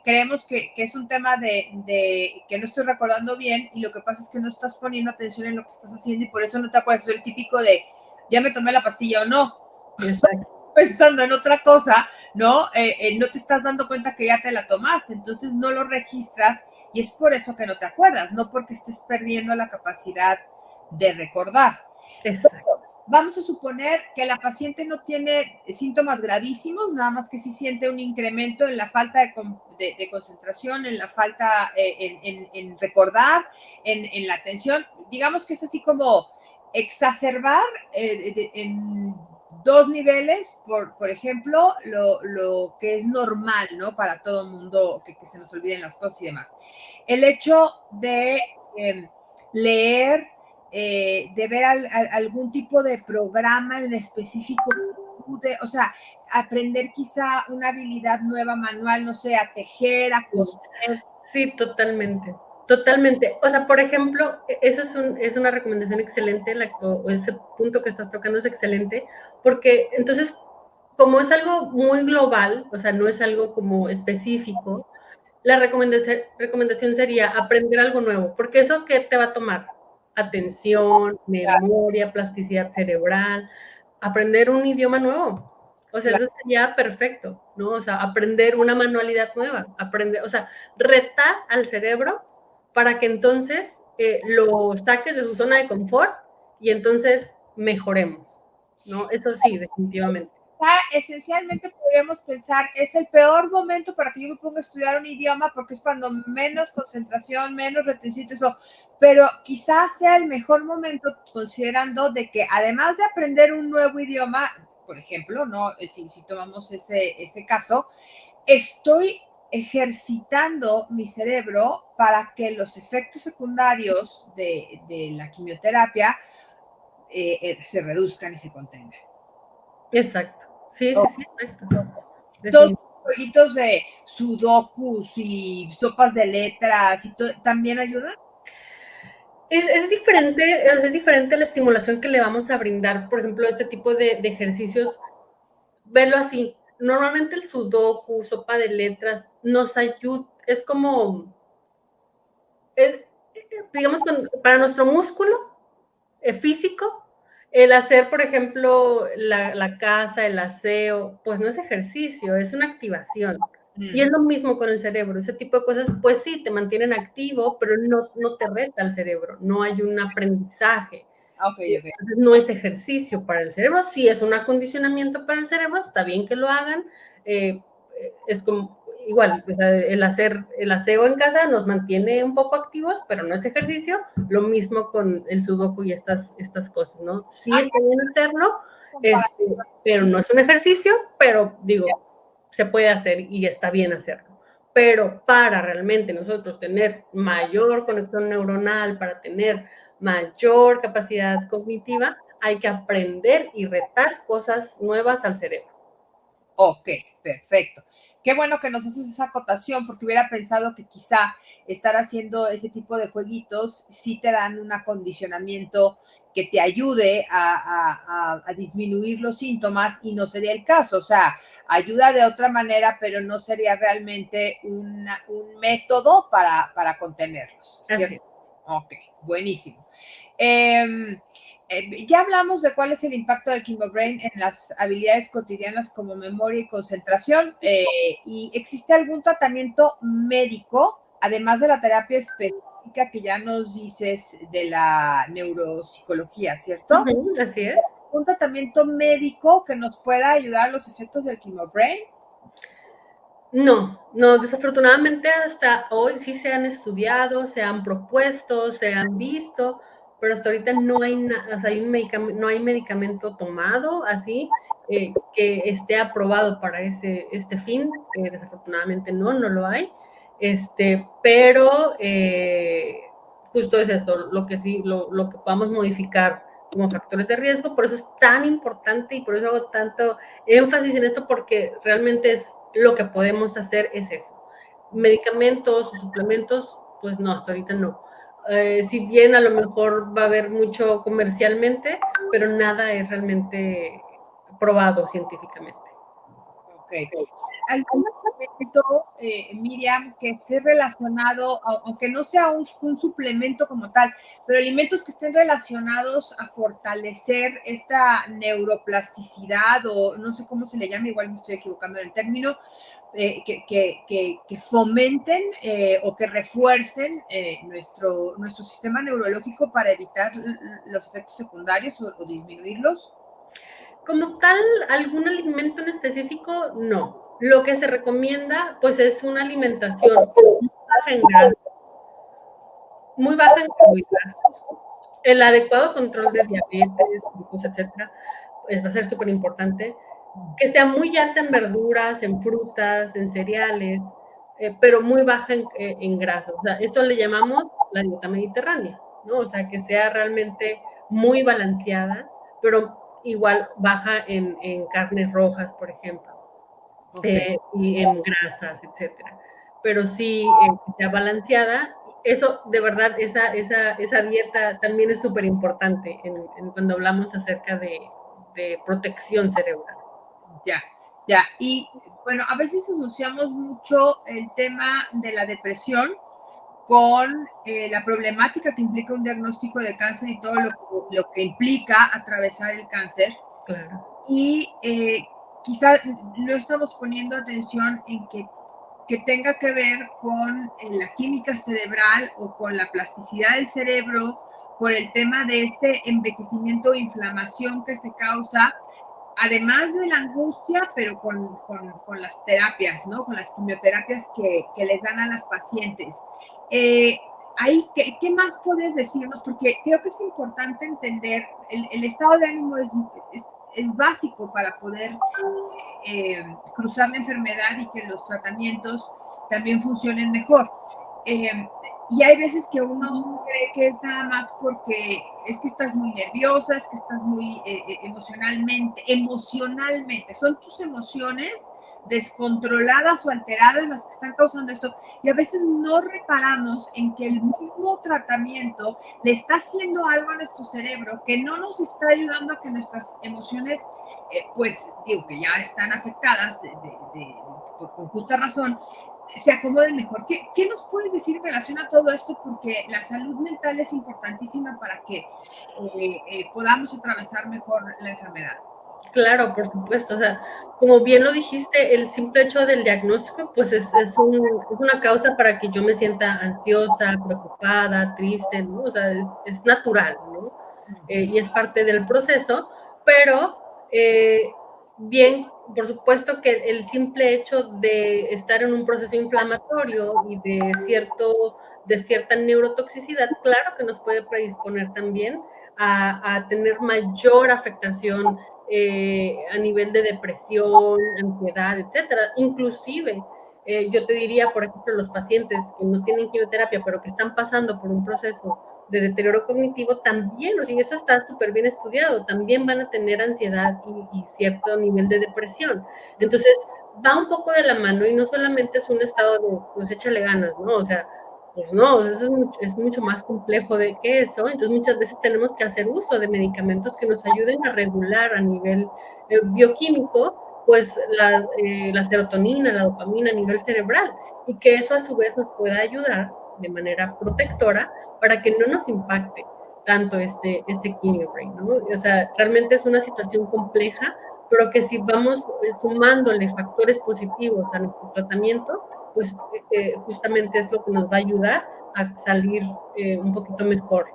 A: creemos que es un tema de que no estoy recordando bien y lo que pasa es que no estás poniendo atención en lo que estás haciendo y por eso no te acuerdas. Es el típico de, ya me tomé la pastilla o no.
B: Exacto.
A: Pensando en otra cosa, ¿no? No te estás dando cuenta que ya te la tomaste, entonces no lo registras y es por eso que no te acuerdas, no porque estés perdiendo la capacidad de recordar.
B: Exacto.
A: Vamos a suponer que la paciente no tiene síntomas gravísimos, nada más que sí siente un incremento en la falta de concentración, en la falta en recordar, en la atención. Digamos que es así como exacerbar en dos niveles, por ejemplo, lo que es normal, ¿no? Para todo el mundo, que se nos olviden las cosas y demás. El hecho de leer, de ver algún tipo de programa en específico, o sea, aprender quizá una habilidad nueva manual, no sé, a tejer, a coser.
B: Sí, totalmente. Totalmente. O sea, por ejemplo, eso es una recomendación excelente, o ese punto que estás tocando es excelente, porque entonces, como es algo muy global, o sea, no es algo como específico, la recomendación sería aprender algo nuevo, porque eso ¿qué te va a tomar? Atención, memoria, plasticidad cerebral, aprender un idioma nuevo. O sea,
A: Claro.
B: eso sería perfecto, ¿no? O sea, aprender una manualidad nueva, aprender, o sea, retar al cerebro para que entonces lo saques de su zona de confort y entonces mejoremos, ¿no? Eso sí, definitivamente.
A: Esencialmente podríamos pensar, es el peor momento para que yo me ponga a estudiar un idioma porque es cuando menos concentración, menos retención, eso, pero quizás sea el mejor momento considerando de que además de aprender un nuevo idioma, por ejemplo, ¿no? Si tomamos ese caso, estoy ejercitando mi cerebro para que los efectos secundarios de la quimioterapia se reduzcan y se contengan.
B: Exacto. Sí, sí, sí, exacto.
A: Dos jueguitos de sudokus y sopas de letras y también ayudan.
B: Es diferente la estimulación que le vamos a brindar, por ejemplo, este tipo de ejercicios. Verlo así. Normalmente el sudoku, sopa de letras, nos ayuda, es como, es, digamos, para nuestro músculo físico, el hacer, por ejemplo, la casa, el aseo, pues no es ejercicio, es una activación. Y es lo mismo con el cerebro, ese tipo de cosas, pues sí, te mantienen activo, pero no te reta el cerebro, no hay un aprendizaje.
A: Okay.
B: No es ejercicio para el cerebro, sí es un acondicionamiento para el cerebro, está bien que lo hagan, es como igual, o sea, el aseo en casa nos mantiene un poco activos, pero no es ejercicio, lo mismo con el sudoku y estas cosas, ¿no? Sí está bien hacerlo, pero no es un ejercicio, pero digo, se puede hacer y está bien hacerlo. Pero para realmente nosotros tener mayor conexión neuronal, para tener mayor capacidad cognitiva, hay que aprender y retar cosas nuevas al cerebro.
A: Ok, perfecto. Qué bueno que nos haces esa acotación porque hubiera pensado que quizá estar haciendo ese tipo de jueguitos sí te dan un acondicionamiento que te ayude a disminuir los síntomas y no sería el caso. O sea, ayuda de otra manera, pero no sería realmente un método para contenerlos, ¿cierto? Ok, buenísimo. Ya hablamos de cuál es el impacto del Brain en las habilidades cotidianas como memoria y concentración. ¿Y existe algún tratamiento médico, además de la terapia específica que ya nos dices de la neuropsicología, ¿cierto?
B: Así es.
A: ¿Un tratamiento médico que nos pueda ayudar a los efectos del Brain?
B: No, desafortunadamente hasta hoy sí se han estudiado, se han propuesto, se han visto, pero hasta ahorita no hay, o sea, no hay medicamento tomado así que esté aprobado para este fin. Desafortunadamente no lo hay. Pero justo es esto, lo que sí, lo que podamos modificar como factores de riesgo, por eso es tan importante y por eso hago tanto énfasis en esto, porque realmente es lo que podemos hacer es eso. Medicamentos o suplementos, pues no, hasta ahorita no. Si bien a lo mejor va a haber mucho comercialmente, pero nada es realmente probado científicamente.
A: ¿Algún alimento, Miriam, que esté relacionado, aunque no sea un suplemento como tal, pero alimentos que estén relacionados a fortalecer esta neuroplasticidad, o no sé cómo se le llama, igual me estoy equivocando en el término, que fomenten o que refuercen nuestro sistema neurológico para evitar los efectos secundarios o disminuirlos?
B: Como tal, algún alimento en específico, no. Lo que se recomienda, pues, es una alimentación muy baja en grasa, muy baja en carbohidratos, el adecuado control de diabetes, glucosa, etcétera, pues, va a ser súper importante. Que sea muy alta en verduras, en frutas, en cereales, pero muy baja en grasa. O sea, esto le llamamos la dieta mediterránea, ¿no? O sea, que sea realmente muy balanceada, pero igual baja en carnes rojas, por ejemplo, y en grasas, etcétera. Pero sí, que sea balanceada. Eso, de verdad, esa dieta también es súper importante cuando hablamos acerca de protección cerebral.
A: Ya, ya. Y bueno, a veces asociamos mucho el tema de la depresión con la problemática que implica un diagnóstico de cáncer y todo lo que implica atravesar el cáncer.
B: Claro.
A: Y quizá no estamos poniendo atención en que tenga que ver con la química cerebral o con la plasticidad del cerebro, por el tema de este envejecimiento o inflamación que se causa, además de la angustia, pero con las terapias, ¿no? Con las quimioterapias que les dan a las pacientes. Ahí, ¿qué más puedes decirnos? Porque creo que es importante entender, el estado de ánimo es básico para poder cruzar la enfermedad y que los tratamientos también funcionen mejor. Y hay veces que uno cree que es nada más porque es que estás muy nerviosa, es que estás muy emocionalmente, son tus emociones descontroladas o alteradas las que están causando esto. Y a veces no reparamos en que el mismo tratamiento le está haciendo algo a nuestro cerebro que no nos está ayudando a que nuestras emociones, pues digo que ya están afectadas con justa razón, se acomoden mejor. ¿Qué nos puedes decir en relación a todo esto? Porque la salud mental es importantísima para que podamos atravesar mejor la enfermedad.
B: Claro, por supuesto. O sea, como bien lo dijiste, el simple hecho del diagnóstico, pues es una causa para que yo me sienta ansiosa, preocupada, triste, ¿no? O sea, es natural, ¿no? Y es parte del proceso, pero bien, por supuesto que el simple hecho de estar en un proceso inflamatorio y de cierta neurotoxicidad, claro que nos puede predisponer también a tener mayor afectación a nivel de depresión, ansiedad, etcétera. Inclusive, yo te diría, por ejemplo, los pacientes que no tienen quimioterapia, pero que están pasando por un proceso de deterioro cognitivo, también, o sea, eso está súper bien estudiado, también van a tener ansiedad y cierto nivel de depresión. Entonces, va un poco de la mano y no solamente es un estado de, pues échale ganas, ¿no? O sea, pues no, eso es mucho más complejo de que eso. Entonces muchas veces tenemos que hacer uso de medicamentos que nos ayuden a regular a nivel bioquímico, pues la serotonina, la dopamina a nivel cerebral, y que eso a su vez nos pueda ayudar de manera protectora para que no nos impacte tanto este quimio brain, ¿no? O sea, realmente es una situación compleja, pero que si vamos sumándole factores positivos a nuestro tratamiento, pues justamente es lo que nos va a ayudar a salir un poquito mejor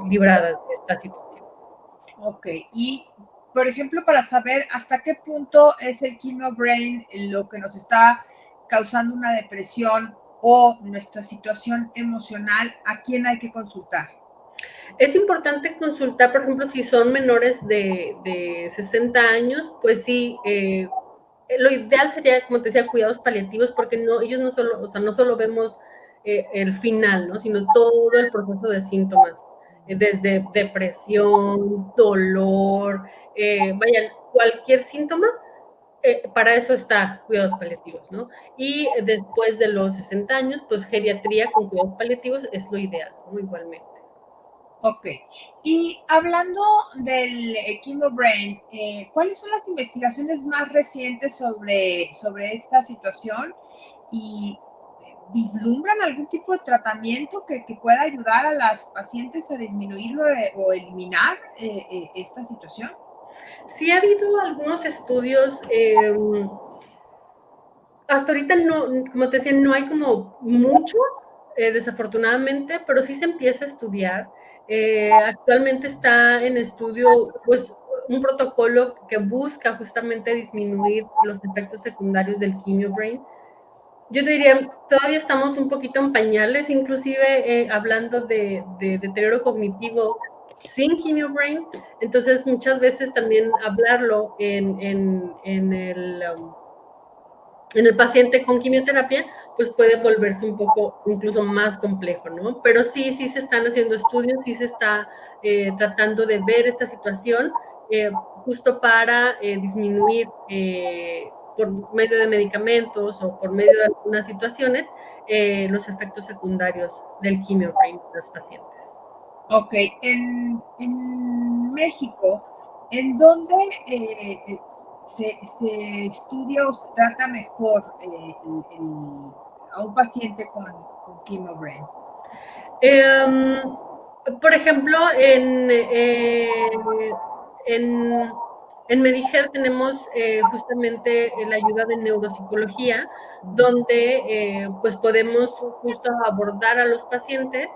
B: libradas de esta situación.
A: Ok, y por ejemplo, para saber hasta qué punto es el chemo brain lo que nos está causando una depresión o nuestra situación emocional, ¿a quién hay que consultar?
B: Es importante consultar, por ejemplo, si son menores de 60 años, pues sí, lo ideal sería, como te decía, cuidados paliativos, porque no, ellos no solo, o sea, no solo vemos el final, ¿no? Sino todo el proceso de síntomas, desde depresión, dolor, vaya, cualquier síntoma, para eso está cuidados paliativos, ¿no? Y después de los 60 años, pues geriatría con cuidados paliativos es lo ideal, ¿no? Igualmente.
A: Ok. Y hablando del Brain, ¿cuáles son las investigaciones más recientes sobre esta situación? ¿Y vislumbran algún tipo de tratamiento que pueda ayudar a las pacientes a disminuirlo o eliminar esta situación?
B: Sí ha habido algunos estudios, hasta ahorita no, como te decía, no hay como mucho, desafortunadamente, pero sí se empieza a estudiar. Actualmente está en estudio, pues, un protocolo que busca justamente disminuir los efectos secundarios del Brain. Yo te diría, todavía estamos un poquito en pañales, inclusive hablando de deterioro cognitivo sin Brain. Entonces, muchas veces también hablarlo en el paciente con quimioterapia, pues puede volverse un poco incluso más complejo, ¿no? Pero sí, sí se están haciendo estudios, sí se está tratando de ver esta situación justo para disminuir por medio de medicamentos o por medio de algunas situaciones los efectos secundarios del quimio-brain en los pacientes.
A: Ok, en México, ¿en dónde se estudia o se trata mejor a un paciente con Brain?
B: Eh, por ejemplo, en Mediher tenemos justamente la ayuda de neuropsicología, donde pues podemos justo abordar a los pacientes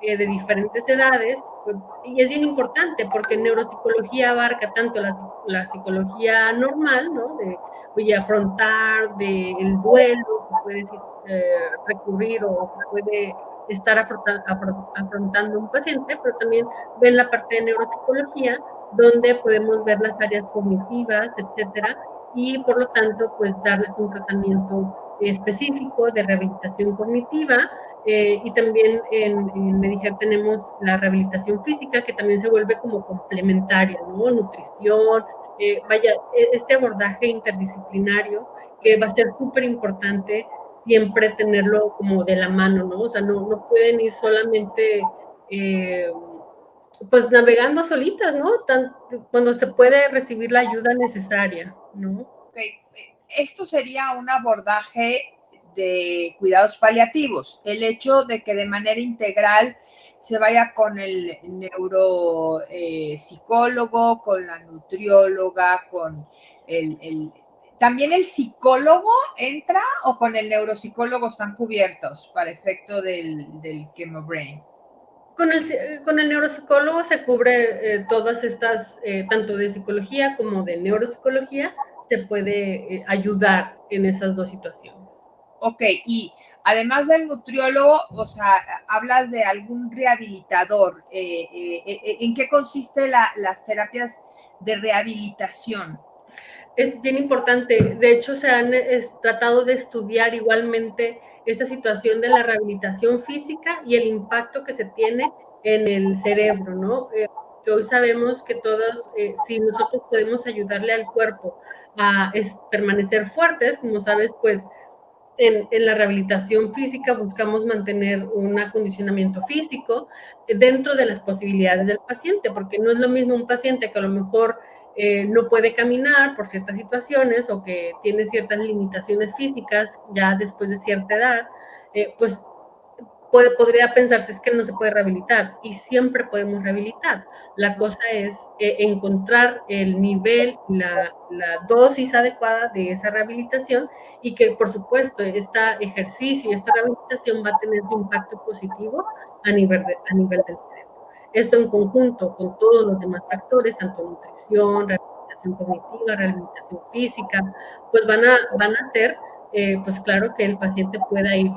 B: de diferentes edades, pues, y es bien importante porque neuropsicología abarca tanto la psicología normal, ¿no? De oye, afrontar, del duelo, que puede recurrir o que puede estar afrontando un paciente, pero también ven la parte de neuropsicología, donde podemos ver las áreas cognitivas, etcétera, y por lo tanto, pues darles un tratamiento específico de rehabilitación cognitiva. Y también en Mediher tenemos la rehabilitación física, que también se vuelve como complementaria, ¿no? Nutrición, vaya, este abordaje interdisciplinario que va a ser súper importante siempre tenerlo como de la mano, ¿no? O sea, no pueden ir solamente, pues, navegando solitas, ¿no? Cuando se puede recibir la ayuda necesaria, ¿no?
A: Okay. Esto sería un abordaje de cuidados paliativos, el hecho de que de manera integral se vaya con el neuropsicólogo, con la nutrióloga, con el... ¿También el psicólogo entra o con el neuropsicólogo están cubiertos para efecto del Brain?
B: Con el neuropsicólogo se cubre todas estas, tanto de psicología como de neuropsicología, se puede ayudar en esas dos situaciones.
A: Ok, y además del nutriólogo, o sea, hablas de algún rehabilitador. ¿En qué consiste las terapias de rehabilitación?
B: Es bien importante. De hecho, se han tratado de estudiar igualmente esta situación de la rehabilitación física y el impacto que se tiene en el cerebro, ¿no? Que hoy sabemos que todos, si nosotros podemos ayudarle al cuerpo a permanecer fuertes, como sabes, pues la rehabilitación física buscamos mantener un acondicionamiento físico dentro de las posibilidades del paciente, porque no es lo mismo un paciente que a lo mejor no puede caminar por ciertas situaciones o que tiene ciertas limitaciones físicas ya después de cierta edad, pues podría pensarse es que no se puede rehabilitar y siempre podemos rehabilitar. La cosa es encontrar el nivel, la dosis adecuada de esa rehabilitación y que, por supuesto, este ejercicio y esta rehabilitación va a tener un impacto positivo a nivel del cerebro. Esto en conjunto con todos los demás factores, tanto nutrición, rehabilitación cognitiva, rehabilitación física, pues van a hacer, pues claro, que el paciente pueda ir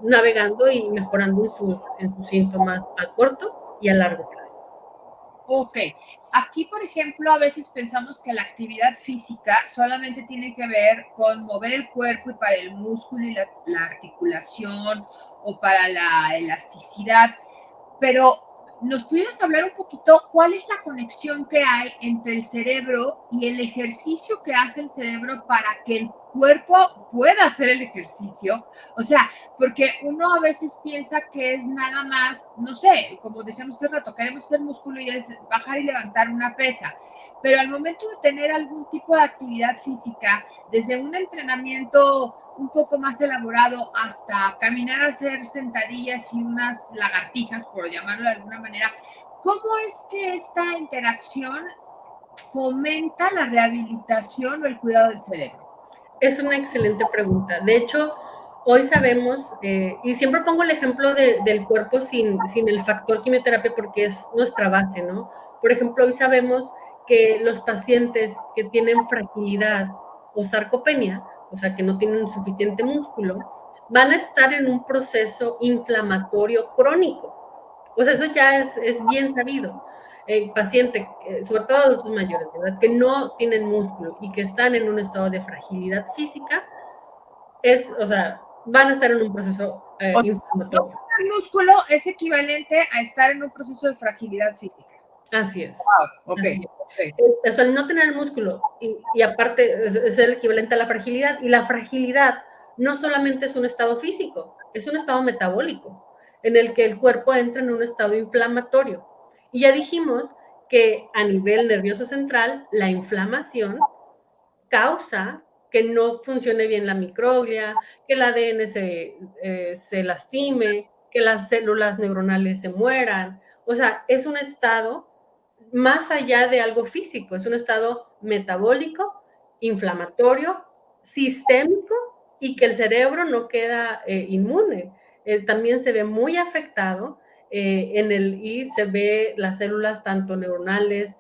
B: navegando y mejorando en sus síntomas a corto y a largo plazo.
A: Ok, aquí por ejemplo a veces pensamos que la actividad física solamente tiene que ver con mover el cuerpo y para el músculo y la articulación o para la elasticidad, pero ¿nos pudieras hablar un poquito cuál es la conexión que hay entre el cerebro y el ejercicio que hace el cerebro para que cuerpo pueda hacer el ejercicio. O sea, porque uno a veces piensa que es nada más, no sé, como decíamos hace rato, queremos hacer músculo y es bajar y levantar una pesa. Pero al momento de tener algún tipo de actividad física, desde un entrenamiento un poco más elaborado hasta caminar a hacer sentadillas y unas lagartijas, por llamarlo de alguna manera, ¿cómo es que esta interacción fomenta la rehabilitación o el cuidado del cerebro?
B: Es una excelente pregunta. De hecho, hoy sabemos, y siempre pongo el ejemplo del cuerpo sin el factor quimioterapia porque es nuestra base, ¿no? Por ejemplo, hoy sabemos que los pacientes que tienen fragilidad o sarcopenia, o sea, que no tienen suficiente músculo, van a estar en un proceso inflamatorio crónico. O sea, eso ya es bien sabido. Paciente, sobre todo adultos mayores, ¿verdad? Que no tienen músculo y que están en un estado de fragilidad física, o sea, van a estar en un proceso inflamatorio.
A: El músculo es equivalente a estar en un proceso de fragilidad física.
B: Así es.
A: Wow, okay.
B: Así es. O sea, no tener el músculo y aparte es el equivalente a la fragilidad. Y la fragilidad no solamente es un estado físico, es un estado metabólico en el que el cuerpo entra en un estado inflamatorio. Y ya dijimos que a nivel nervioso central, la inflamación causa que no funcione bien la microglia, que el ADN se lastime, que las células neuronales se mueran. O sea, es un estado más allá de algo físico, es un estado metabólico, inflamatorio, sistémico y que el cerebro no queda inmune. También se ve muy afectado y se ve las células tanto neuronales,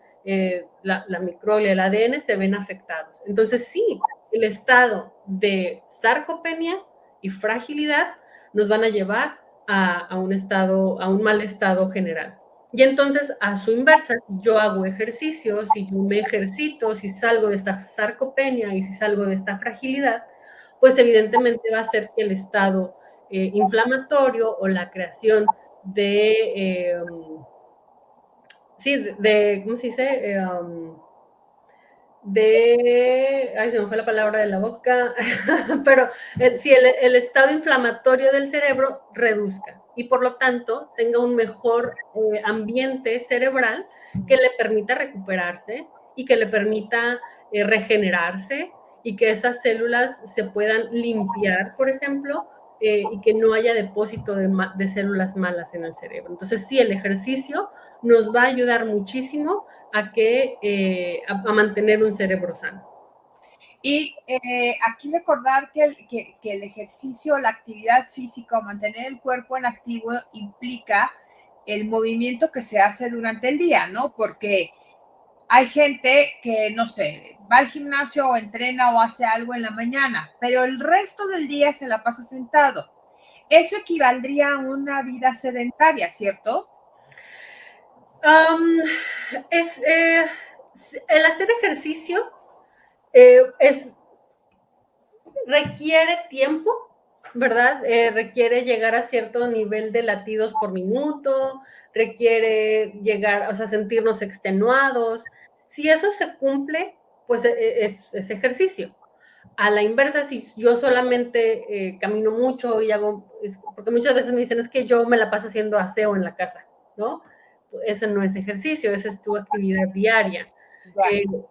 B: la microglia, el ADN se ven afectados. Entonces sí, el estado de sarcopenia y fragilidad nos van a llevar a un mal estado general. Y entonces, a su inversa, si yo hago ejercicio, si yo me ejercito, si salgo de esta sarcopenia y si salgo de esta fragilidad, pues evidentemente va a ser que el estado inflamatorio o la creación ¿cómo se dice? Ay, se me fue la palabra de la boca, pero si el estado inflamatorio del cerebro reduzca y por lo tanto tenga un mejor ambiente cerebral que le permita recuperarse y que le permita regenerarse y que esas células se puedan limpiar, por ejemplo, y que no haya depósito de células malas en el cerebro. Entonces, sí, el ejercicio nos va a ayudar muchísimo a mantener un cerebro sano.
A: Y aquí recordar que el ejercicio, la actividad física o mantener el cuerpo en activo implica el movimiento que se hace durante el día, ¿no? Porque hay gente que, no sé, va al gimnasio o entrena o hace algo en la mañana, pero el resto del día se la pasa sentado. Eso equivaldría a una vida sedentaria, ¿cierto?
B: El hacer ejercicio requiere tiempo, ¿verdad? Requiere llegar a cierto nivel de latidos por minuto, requiere llegar, o sea, sentirnos extenuados. Si eso se cumple, pues es ejercicio. A la inversa, si yo solamente camino mucho y porque muchas veces me dicen, es que yo me la paso haciendo aseo en la casa, ¿no? Ese no es ejercicio, esa es tu actividad diaria.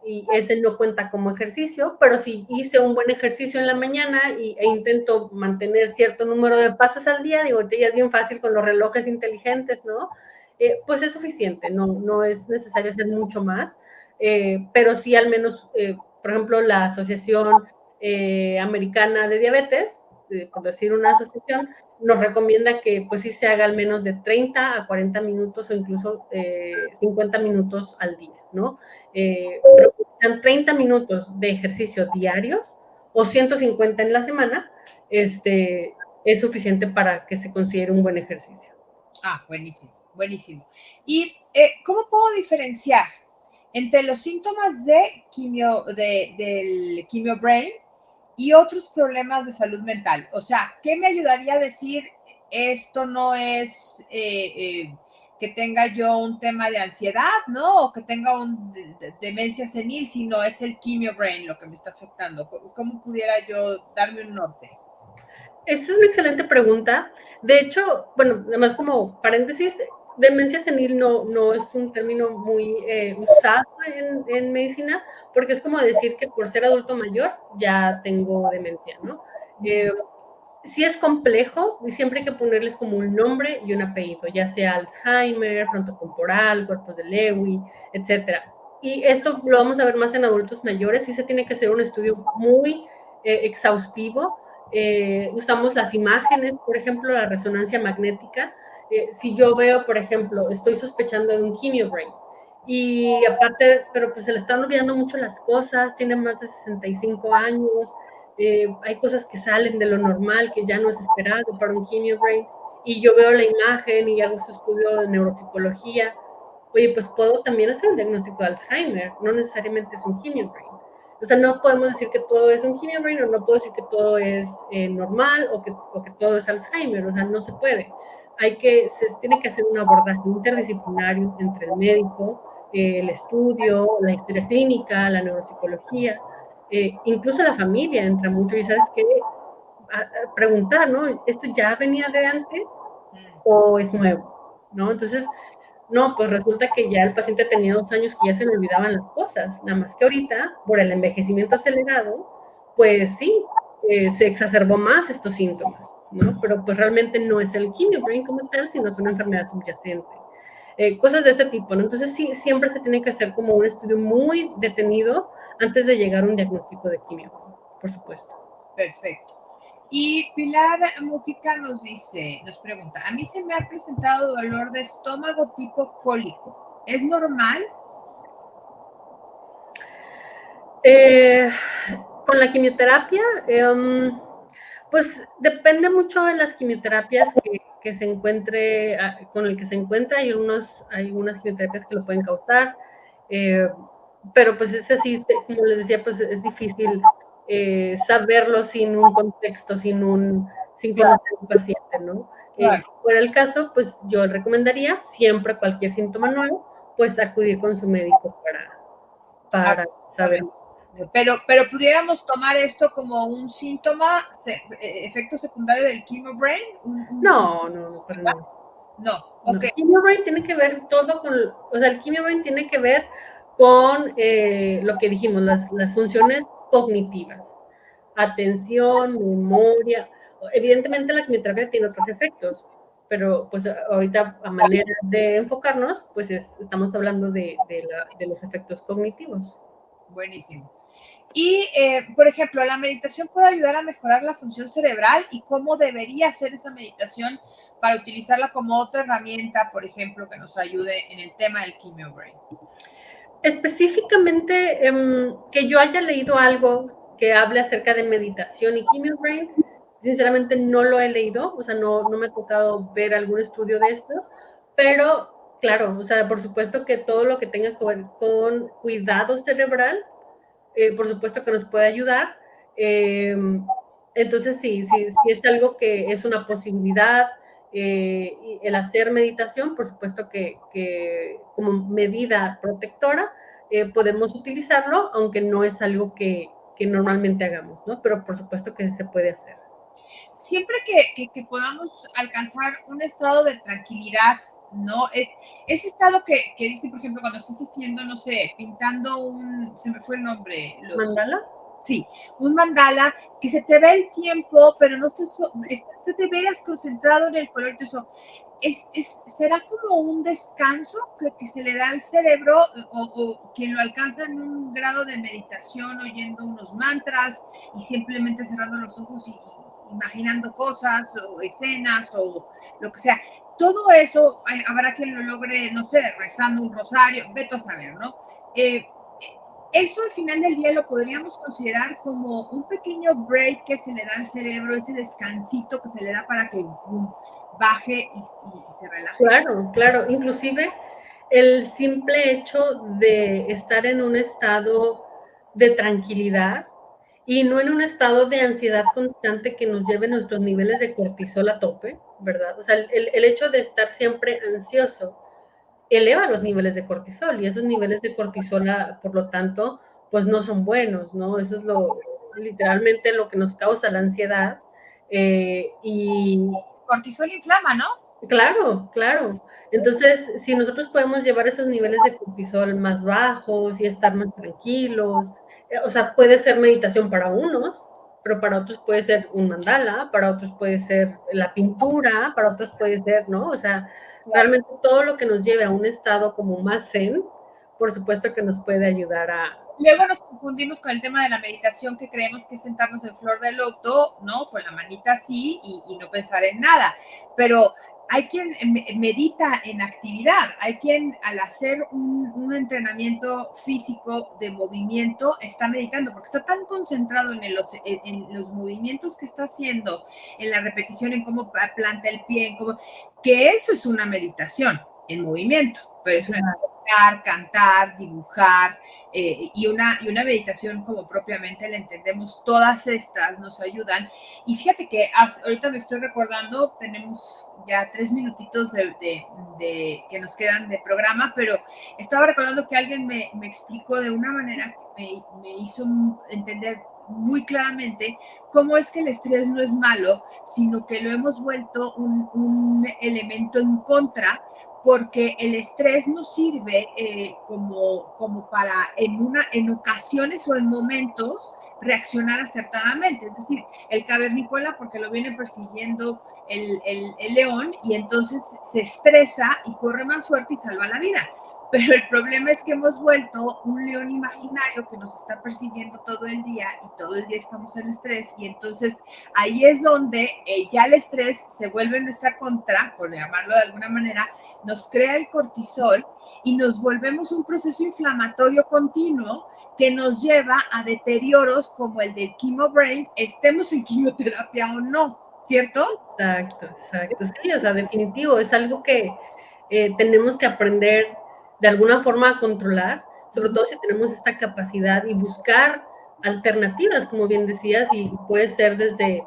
B: Y ese no cuenta como ejercicio, pero si hice un buen ejercicio en la mañana e intento mantener cierto número de pasos al día, digo, ya es bien fácil con los relojes inteligentes, ¿no? Pues es suficiente, no es necesario hacer mucho más, pero sí al menos, por ejemplo, la Asociación Americana de Diabetes, por decir una asociación, nos recomienda que pues sí se haga al menos de 30 a 40 minutos o incluso 50 minutos al día, ¿no? Pero sean 30 minutos de ejercicio diarios o 150 en la semana, es suficiente para que se considere un buen ejercicio.
A: Ah, buenísimo, buenísimo. ¿Y cómo puedo diferenciar entre los síntomas del quimio brain y otros problemas de salud mental? O sea, ¿qué me ayudaría a decir esto no es que tenga yo un tema de ansiedad, ¿no? O que tenga demencia senil, sino es el quimio brain lo que me está afectando. ¿Cómo pudiera yo darme un norte?
B: Esa es una excelente pregunta. De hecho, bueno, además como paréntesis, demencia senil no es un término muy usado en medicina, porque es como decir que por ser adulto mayor ya tengo demencia, ¿no? Sí es complejo y siempre hay que ponerles como un nombre y un apellido, ya sea Alzheimer, frontotemporal, cuerpos de Lewy, etcétera. Y esto lo vamos a ver más en adultos mayores, sí se tiene que hacer un estudio muy exhaustivo. Usamos las imágenes, por ejemplo, la resonancia magnética. Si yo veo, por ejemplo, estoy sospechando de un quimio brain, y aparte, pero pues se le están olvidando mucho las cosas, tiene más de 65 años, hay cosas que salen de lo normal, que ya no es esperado para un quimio brain, y yo veo la imagen y hago su estudio de neuropsicología, oye, pues puedo también hacer un diagnóstico de Alzheimer, no necesariamente es un quimio brain. O sea, no podemos decir que todo es un quimio brain, o no puedo decir que todo es normal, o que todo es Alzheimer, o sea, no se puede. Se tiene que hacer un abordaje interdisciplinario entre el médico, el estudio, la historia clínica, la neuropsicología, incluso la familia entra mucho, y sabes qué, preguntar, ¿no? ¿Esto ya venía de antes o es nuevo? ¿No? Entonces, no, pues resulta que ya el paciente tenía 2 años que ya se le olvidaban las cosas, nada más que ahorita, por el envejecimiento acelerado, pues sí, se exacerbó más estos síntomas, ¿no? Pero pues realmente no es el quimio brain como tal, sino es una enfermedad subyacente. Cosas de este tipo, ¿no? Entonces sí, siempre se tiene que hacer como un estudio muy detenido antes de llegar a un diagnóstico de quimio, por supuesto.
A: Perfecto. Y Pilar Mujica nos pregunta, a mí se me ha presentado dolor de estómago tipo cólico. ¿Es normal?
B: Con la quimioterapia, pues depende mucho de las quimioterapias que se encuentre, con el que se encuentra. Hay unas quimioterapias que lo pueden causar, pero pues es así, como les decía, pues es difícil saberlo sin un contexto, sin conocer al paciente, ¿no?
A: Claro.
B: Si fuera el caso, pues yo recomendaría siempre cualquier síntoma nuevo, pues acudir con su médico para saber.
A: Pero pudiéramos tomar esto como un síntoma, efecto secundario del quimio brain.
B: No, para nada.
A: No, ok.
B: El quimio brain tiene que ver todo con, o sea, el quimio brain tiene que ver con lo que dijimos, las funciones cognitivas, atención, memoria. Evidentemente la quimioterapia tiene otros efectos, pero pues ahorita a manera de enfocarnos, pues estamos hablando de los efectos cognitivos.
A: Buenísimo. Y, por ejemplo, la meditación puede ayudar a mejorar la función cerebral, y cómo debería ser esa meditación para utilizarla como otra herramienta, por ejemplo, que nos ayude en el tema del quimio brain.
B: Específicamente, que yo haya leído algo que hable acerca de meditación y quimio brain, sinceramente no lo he leído, o sea, no me ha tocado ver algún estudio de esto, pero claro, o sea, por supuesto que todo lo que tenga que ver con cuidado cerebral, por supuesto que nos puede ayudar. Entonces, sí es algo que es una posibilidad. El hacer meditación, por supuesto que como medida protectora, podemos utilizarlo, aunque no es algo que normalmente hagamos, ¿no? Pero por supuesto que se puede hacer.
A: Siempre que podamos alcanzar un estado de tranquilidad, ¿no? Ese estado que dice, por ejemplo, cuando estás haciendo, no sé, pintando se me fue el nombre.
B: ¿Mandala?
A: Sí, un mandala, que se te ve el tiempo, pero no estás de veras concentrado en el color. Eso será como un descanso que se le da al cerebro, o quien lo alcanza en un grado de meditación, oyendo unos mantras y simplemente cerrando los ojos y imaginando cosas o escenas o lo que sea. Todo eso habrá quien lo logre, no sé, rezando un rosario, vete a saber, ¿no? Eso al final del día lo podríamos considerar como un pequeño break que se le da al cerebro, ese descansito que se le da para que baje y se relaje.
B: Claro. Inclusive el simple hecho de estar en un estado de tranquilidad y no en un estado de ansiedad constante que nos lleve nuestros niveles de cortisol a tope, ¿verdad? O sea, el hecho de estar siempre ansioso eleva los niveles de cortisol y esos niveles de cortisol, por lo tanto, pues no son buenos, ¿no? Eso es literalmente lo que nos causa la ansiedad. Y
A: cortisol inflama, ¿no?
B: claro, claro. Entonces, si nosotros podemos llevar esos niveles de cortisol más bajos y estar más tranquilos, o sea, puede ser meditación para unos, pero para otros puede ser un mandala, para otros puede ser la pintura, para otros puede ser, ¿no? O sea, realmente todo lo que nos lleve a un estado como más zen, por supuesto que nos puede ayudar a...
A: Luego nos confundimos con el tema de la meditación, que creemos que es sentarnos en flor de loto, ¿no? Con la manita así y no pensar en nada. Pero hay quien medita en actividad, hay quien al hacer un entrenamiento físico de movimiento está meditando, porque está tan concentrado en los movimientos que está haciendo, en la repetición, en cómo planta el pie, en cómo, que eso es una meditación en movimiento, pero es una cantar, dibujar, y una meditación como propiamente la entendemos, todas estas nos ayudan. Y fíjate que ahorita me estoy recordando, tenemos ya 3 minutitos que nos quedan de programa, pero estaba recordando que alguien me explicó de una manera que me hizo entender muy claramente cómo es que el estrés no es malo, sino que lo hemos vuelto un elemento en contra, porque el estrés nos sirve como para en ocasiones o en momentos reaccionar acertadamente. Es decir, el cavernícola, porque lo viene persiguiendo el león, y entonces se estresa y corre más fuerte y salva la vida. Pero el problema es que hemos vuelto un león imaginario que nos está persiguiendo todo el día y todo el día estamos en estrés, y entonces ahí es donde ya el estrés se vuelve nuestra contra, por llamarlo de alguna manera, nos crea el cortisol y nos volvemos un proceso inflamatorio continuo que nos lleva a deterioros como el del chemo brain, estemos en quimioterapia o no, ¿cierto?
B: Exacto, exacto. Sí, o sea, definitivo, es algo que tenemos que aprender de alguna forma a controlar, sobre todo si tenemos esta capacidad y buscar alternativas, como bien decías, y puede ser desde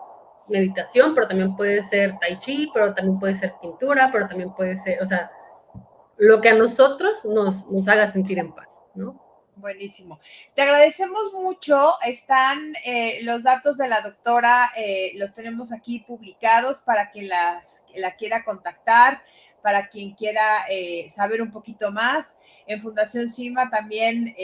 B: meditación, pero también puede ser tai chi, pero también puede ser pintura, pero también puede ser, o sea, lo que a nosotros nos haga sentir en paz, ¿no?
A: Buenísimo. Te agradecemos mucho. Están los datos de la doctora, los tenemos aquí publicados para quien la quiera contactar, para quien quiera saber un poquito más. En Fundación CIMA también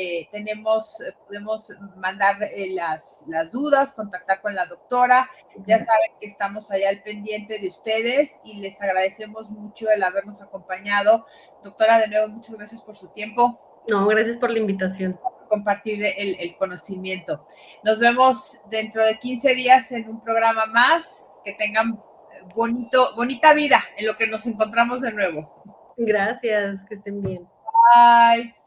A: podemos mandar las dudas, contactar con la doctora. Ya saben que estamos allá al pendiente de ustedes y les agradecemos mucho el habernos acompañado. Doctora, de nuevo, muchas gracias por su tiempo.
B: No, gracias por la invitación.
A: Compartir el conocimiento. Nos vemos dentro de 15 días en un programa más. Que tengan bonita vida en lo que nos encontramos de nuevo.
B: Gracias, que estén bien.
A: Bye.